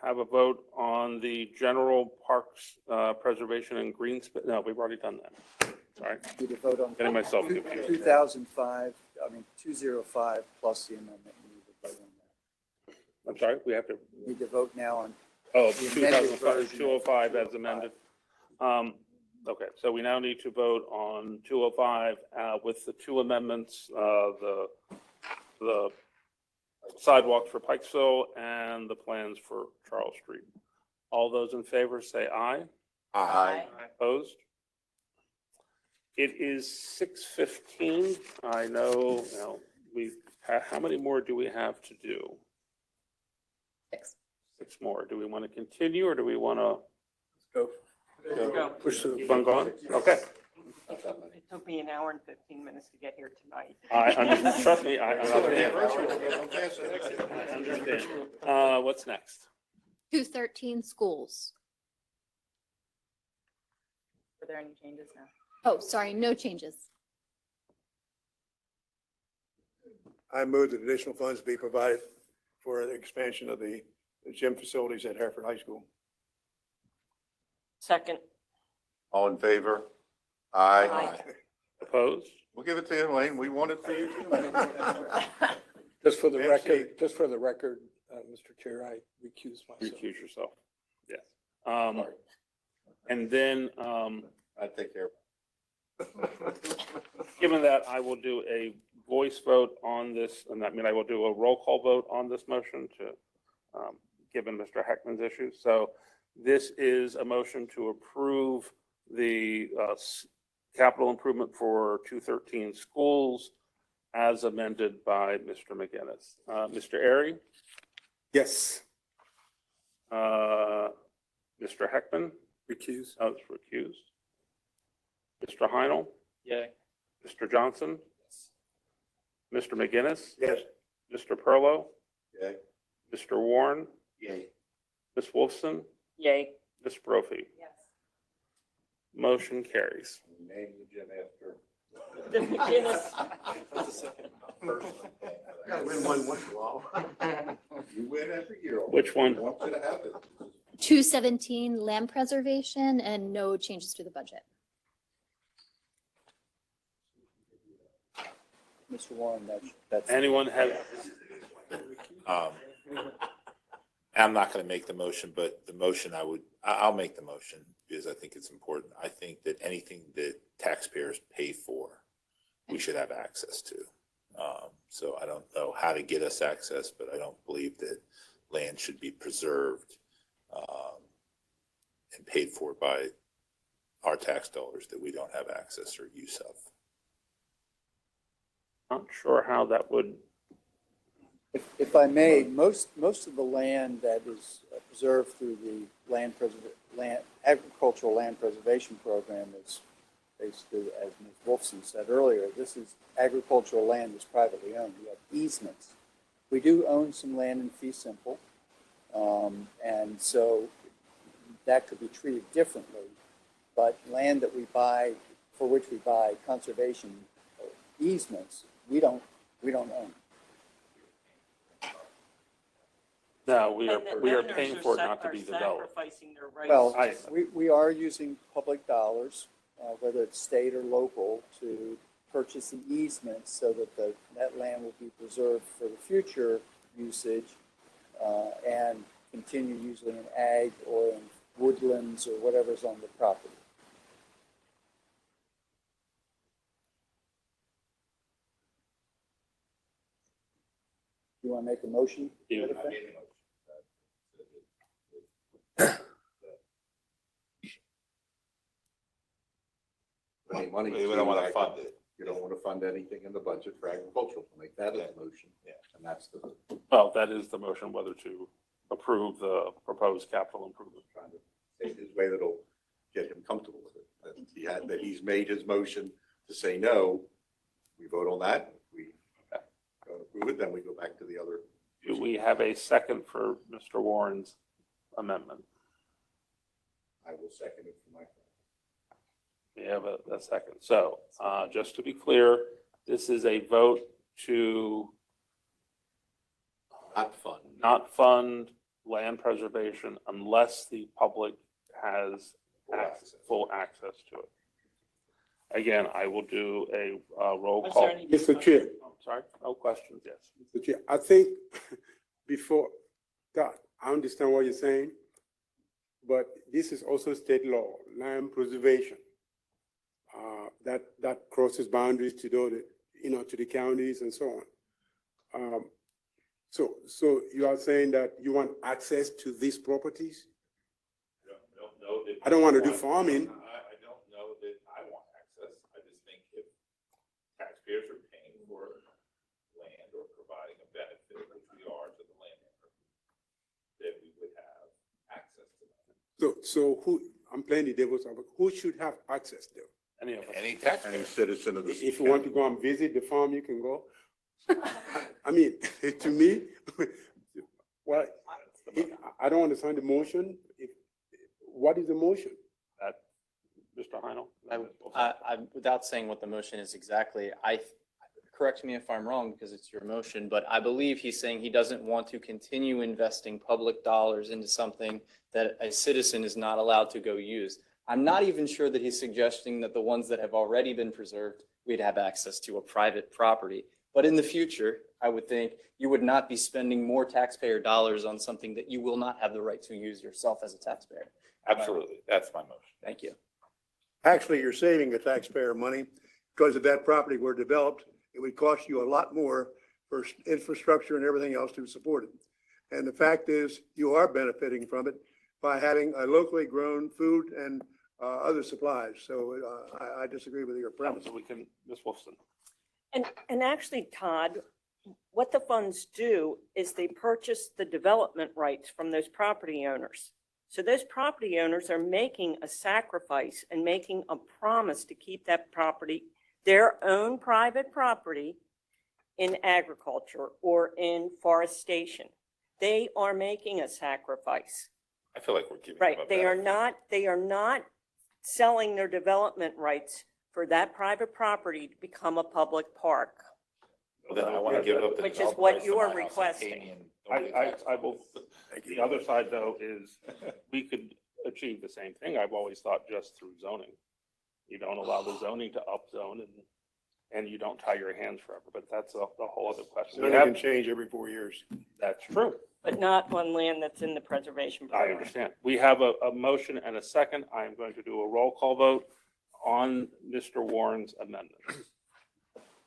have a vote on the general parks preservation and green space. No, we've already done that. Sorry, Need to vote on getting myself confused. 205 plus the amendment. You need to vote on that. I'm sorry, we have to, You need to vote now on. oh, The amended 2005 version. 205 as amended. Okay, so we now need to vote on 205 with the two amendments, the sidewalks for Pikesville and the plans for Charles Street. All those in favor say aye. Aye. Opposed? It is 6:15. I know, how many more do we have to do? 6. 6 more. Do we want to continue or do we want to? Go. Let's go. Push the. Keep on going? Okay. It took me an hour and 15 minutes to get here tonight. Trust me, I understand. What's next? 213 schools. Are there any changes now? Oh, sorry, no changes. I move that additional funds be provided for the expansion of the gym facilities at Hereford High School. Second. All in favor? Aye. Aye. Opposed? We'll give it to you, Wayne. We want it for you too. Just for the record, Mr. Chair, I recuse myself. Recuse yourself. Yes. And then, I take care. given that, I will do a voice vote on this, and I will do a roll call vote on this motion to, given Mr. Heckman's issue. So this is a motion to approve the capital improvement for 213 schools as amended by Mr. McGinnis. Mr. Airy, Yes. Mr. Heckman, Recuse. it's recused. Mr. Heinel, Yay. Mr. Johnson, Mr. McGinnis, Yes. Mr. Perlow, Yay. Mr. Warren, Yay. Ms. Wolfson, Yay. Ms. Brophy. Yes. Motion carries. Name the gym after. The McGinnis. Gotta win one once in a while. You win every year. Which one? I want you to have it. 217, land preservation, and no changes to the budget. Mr. Warren, that's. Anyone have, I'm not going to make the motion, but the motion I'll make the motion because I think it's important. I think that anything that taxpayers pay for, we should have access to. So I don't know how to get us access, but I don't believe that land should be preserved and paid for by our tax dollars that we don't have access or use of. not sure how that would, If I may, most of the land that is preserved through the agricultural land preservation program is basically, as Ms. Wolfson said earlier, this is agricultural land that's privately owned. We have easements. We do own some land in fee simple, and so that could be treated differently. But land that we buy, for which we buy conservation easements, we don't own. no, we And the are owners paying are for it sac- not to are be developed. Sacrificing their rights. Well, I- we are using public dollars, whether it's state or local, to purchase an easement so that that land will be preserved for the future usage and continue usually in ag or in woodlands or whatever's on the property. You want to make a motion? Yeah. to that effect? Any money. We don't want to fund it. You don't want to fund anything in the budget for agricultural. Make that a motion. Yeah. And that's the, Well, that is the motion, whether to approve the proposed capital improvement. trying to say his way that'll get him comfortable with it. That he's made his motion to say no. We vote on that. We don't approve it, then we go back to the other. Do we have a second for Mr. Warren's amendment? I will second it for my friend. We have a second. So just to be clear, this is a vote to not fund land preservation unless the public has full access to it. Again, I will do a roll call. Mr. Chair, I'm sorry, no questions, yes. Mr. Chair, I think before that, I understand what you're saying, but this is also state law, land preservation. That crosses boundaries to to the counties and so on. So you are saying that you want access to these properties? I don't want to do farming. I don't know that I want access. I just think if taxpayers are paying for land or providing a benefit, which we are to the landowner, that we would have access to that. So who, I'm playing the devil's advocate, who should have access there? Any of us. Any taxpayer. Any citizen of the. If you want to go and visit the farm, you can go. I mean, to me, well, I don't understand the motion. What is the motion? Mr. Heinel? Without saying what the motion is exactly, correct me if I'm wrong because it's your motion, but I believe he's saying he doesn't want to continue investing public dollars into something that a citizen is not allowed to go use. I'm not even sure that he's suggesting that the ones that have already been preserved, we'd have access to a private property. But in the future, I would think you would not be spending more taxpayer dollars on something that you will not have the right to use yourself as a taxpayer. Absolutely. That's my motion. Thank you. Actually, you're saving the taxpayer money because if that property were developed, it would cost you a lot more for infrastructure and everything else to support it. And the fact is, you are benefiting from it by having a locally grown food and other supplies. So I disagree with your premise. So we can, Ms. Wolfson. And actually, Todd, what the funds do is they purchase the development rights from those property owners. So those property owners are making a sacrifice and making a promise to keep that property, their own private property, in agriculture or in forestation. they are making a sacrifice. I feel like we're giving. Right, them a they are benefit. they are not selling their development rights for that private property to become a public park. Then I want to give up the Which is development what rights to you are my house and pay me requesting. and don't pay taxes. I will, the other side though is we could achieve the same thing. I've always thought just through zoning. You don't allow the zoning to upzone and you don't tie your hands forever, but that's the whole other question. Zoning can change every 4 years. That's true. But not on land that's in the preservation I program. understand. We have a motion and a second. I am going to do a roll call vote on Mr. Warren's amendment.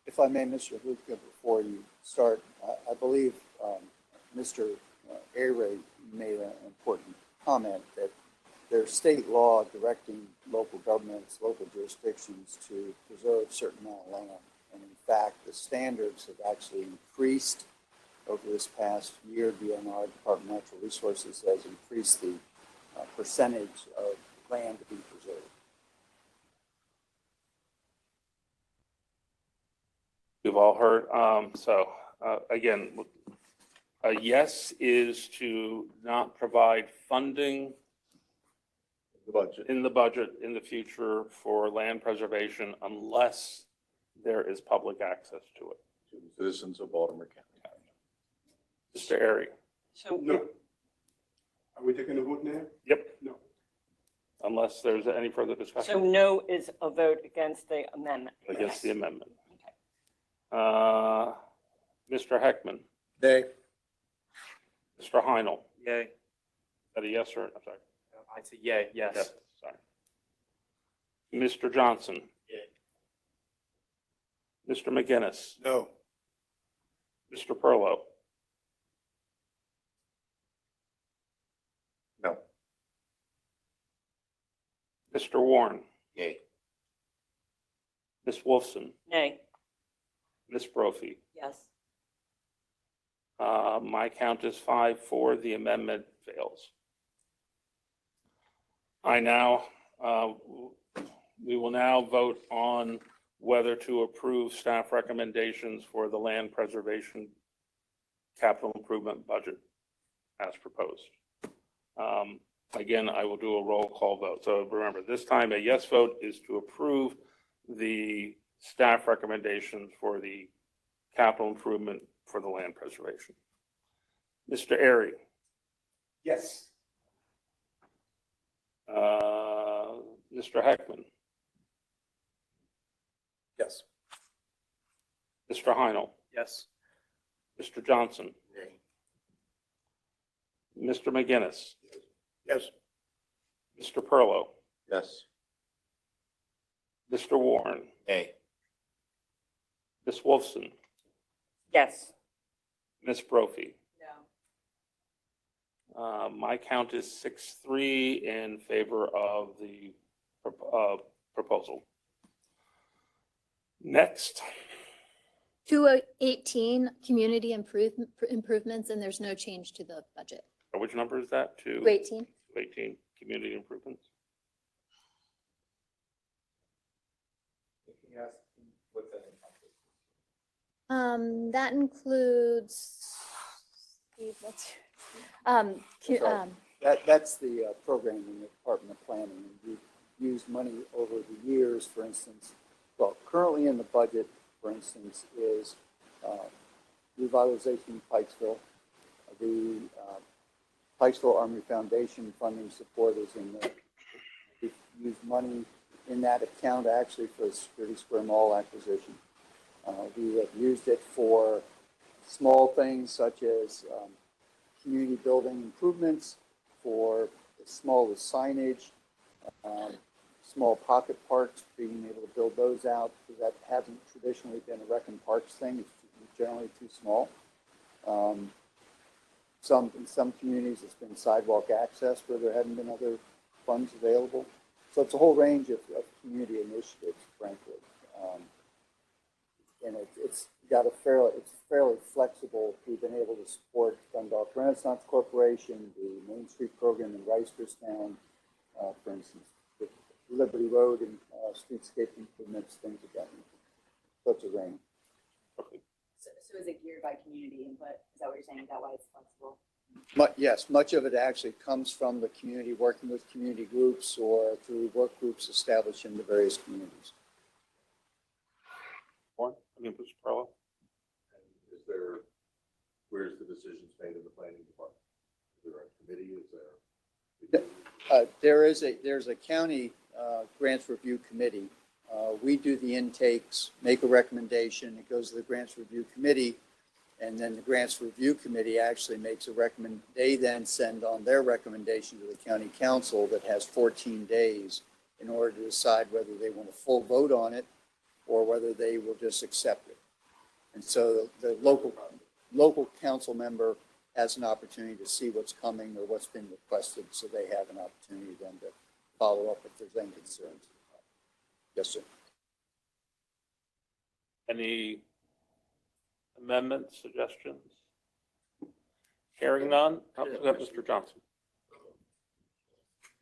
If I may, Mr. Hupka, before you start, I believe Mr. Aray made an important comment that there's state law directing local governments, local jurisdictions to preserve a certain amount of land. And in fact, the standards have actually increased over this past year. DNR, Department of Natural Resources, has increased the percentage of land to be preserved. We've all heard. Again, a yes is to not provide funding in the budget in the future for land preservation unless there is public access to it. To the citizens of Baltimore County. Mr. Airy? So No. Are we taking a vote now? Yep. No. Unless there's any further So discussion no is a vote against the amendment. against the amendment. Mr. Heckman? Nay. Mr. Heinl? Yay. Is that a yes or, I'm sorry? I'd say yay, yes. Sorry. Mr. Johnson? Mr. McGinnis? No. Mr. Perlow? No. Mr. Warren? Yay. Ms. Wolfson? Nay. Ms. Brophy? Yes. My count is 5-4. The amendment fails. We will now vote on whether to approve staff recommendations for the land preservation capital improvement budget as proposed. Again, I will do a roll call vote. So remember, this time a yes vote is to approve the staff recommendations for the capital improvement for the land preservation. Mr. Airy? Yes. Mr. Heckman? Yes. Mr. Heinl? Yes. Mr. Johnson? Mr. McGinnis? Yes. Mr. Perlow? Yes. Mr. Warren? Nay. Ms. Wolfson? Yes. Ms. Brophy? No. My count is 6-3 in favor of the proposal. Next. 218, community improvements, and there's no change to the budget. Which number is that? 218. 218, community improvements. That includes, Steve, That's the program in the Department of Planning. And we've used money over the years, for instance. Well, currently in the budget, for instance, is revitalization of Pikesville. The Pikesville Army Foundation funding support is in there. We've used money in that account actually for the Security Square Mall acquisition. We have used it for small things such as community building improvements, for as small as signage, small pocket parks, being able to build those out, because that hasn't traditionally been a rec and parks thing. It's generally too small. In some communities, it's been sidewalk access where there hadn't been other funds available. So it's a whole range of community initiatives, frankly. And it's fairly flexible. We've been able to support Dundalk Renaissance Corporation, the Main Street program in Reisterstown, for instance, the Liberty Road and streetscape improvements, things of that nature. So it's a range. So is it geared by community input? Is that what you're saying? Is that why it's flexible? Yes, much of it actually comes from the community, working with community groups or through work groups established in the various communities. Mr. Perla? Is there, where's the decisions made in the planning department? Is there a committee? Is there? There's a county grants review committee. We do the intakes, make a recommendation, it goes to the grants review committee, and then the grants review committee actually makes a recommend. They then send on their recommendation to the county council that has 14 days in order to decide whether they want a full vote on it or whether they will just accept it. And so the local council member has an opportunity to see what's coming or what's been requested, so they have an opportunity then to follow up if there's any concerns. Yes, sir. Any amendments, suggestions? Hearing none, Mr. Johnson.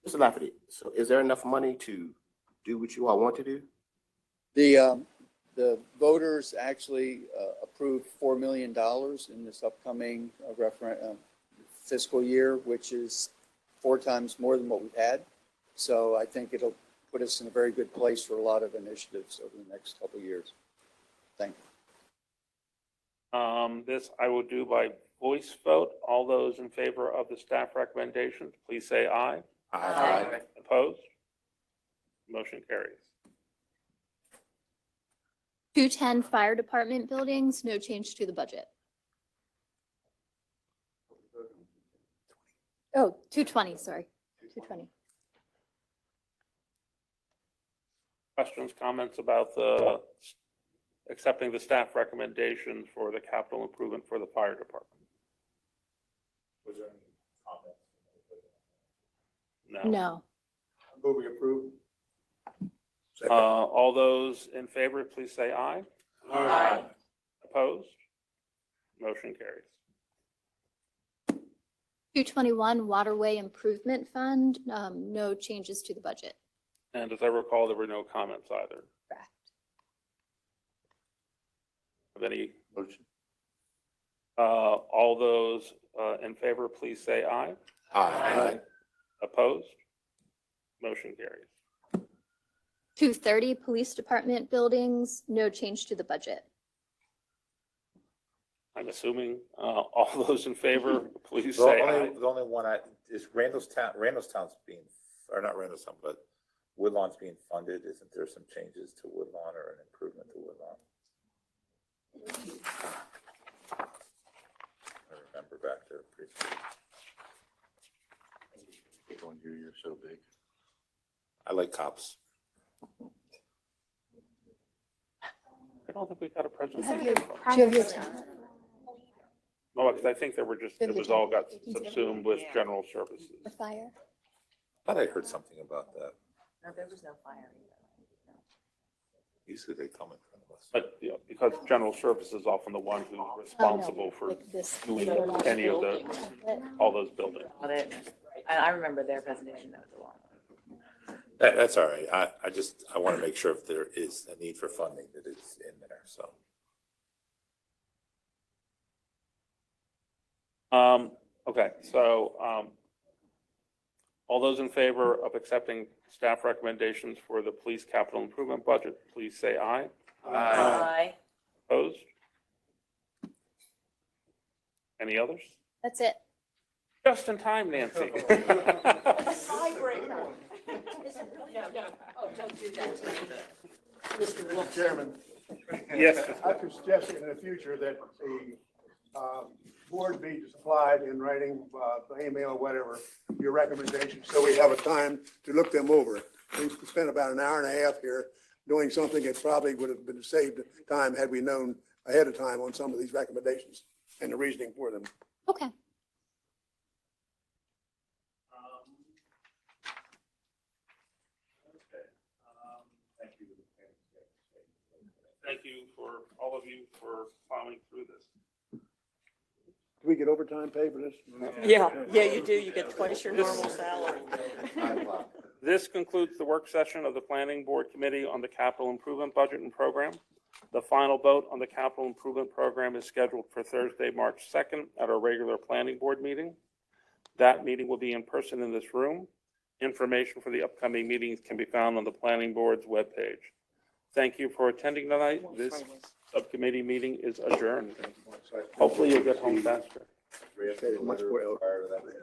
Mr. Lafferty, so is there enough money to do what you all want to do? The voters actually approved $4 million in this upcoming fiscal year, which is 4 times more than what we've had. So I think it'll put us in a very good place for a lot of initiatives over the next couple of years. Thank you. This I will do by voice vote. All those in favor of the staff recommendations, please say aye. Aye. Opposed? Motion carries. 210 Fire Department buildings, no change to the budget. Oh, 220, sorry, 220. Questions, comments about the accepting the staff recommendation for the capital improvement for the fire department? Was there any comments? No. Move we approve. All those in favor, please say aye. Aye. Opposed? Motion carries. 221 Waterway Improvement Fund, no changes to the budget. And as I recall, there were no comments either. Correct. Of any Motion. All those in favor, please say aye. Aye. Opposed? Motion carries. 230 Police Department buildings, no change to the budget. I'm assuming all those in favor, please The say only, aye. the only one is Randallstown's being, or not Randallstown, but Woodlawn's being funded. Isn't there some changes to Woodlawn or an improvement to Woodlawn? I remember back there. You're so big. I like cops. I don't think we got a presentation. Do you have your time? No, because I think there were just, it was all got subsumed with general services. The fire? I thought I heard something about that. No, there was no fire either. Usually they come in front of us. But, you know, because general service is often the one who's responsible for Like this. doing any of the, all those buildings. I remember their presentation, that was a long one. That's all right. I want to make sure if there is a need for funding that it's in there, so. Okay, so all those in favor of accepting staff recommendations for the police capital improvement budget, please say aye. Aye. Opposed? Any others? That's it. Just in time, Nancy. Tiebreaker. Oh, don't do that. Mr. Chairman. Yes. I could suggest in the future that the board be supplied in writing, by email or whatever, your recommendations, so we have a time to look them over. We spent about an hour and a half here doing something that probably would have been saved time had we known ahead of time on some of these recommendations and the reasoning for them. Okay. Thank you for all of you for plowing through this. Do we get overtime pay for this? Yeah, you do. You get twice your normal salary. This concludes the work session of the Planning Board Committee on the Capital Improvement Budget and Program. The final vote on the capital improvement program is scheduled for Thursday, March 2nd at our regular planning board meeting. That meeting will be in person in this room. Information for the upcoming meetings can be found on the planning board's webpage. Thank you for attending tonight. This subcommittee meeting is adjourned. Hopefully you'll get home faster. We have to do a letter prior to that meeting.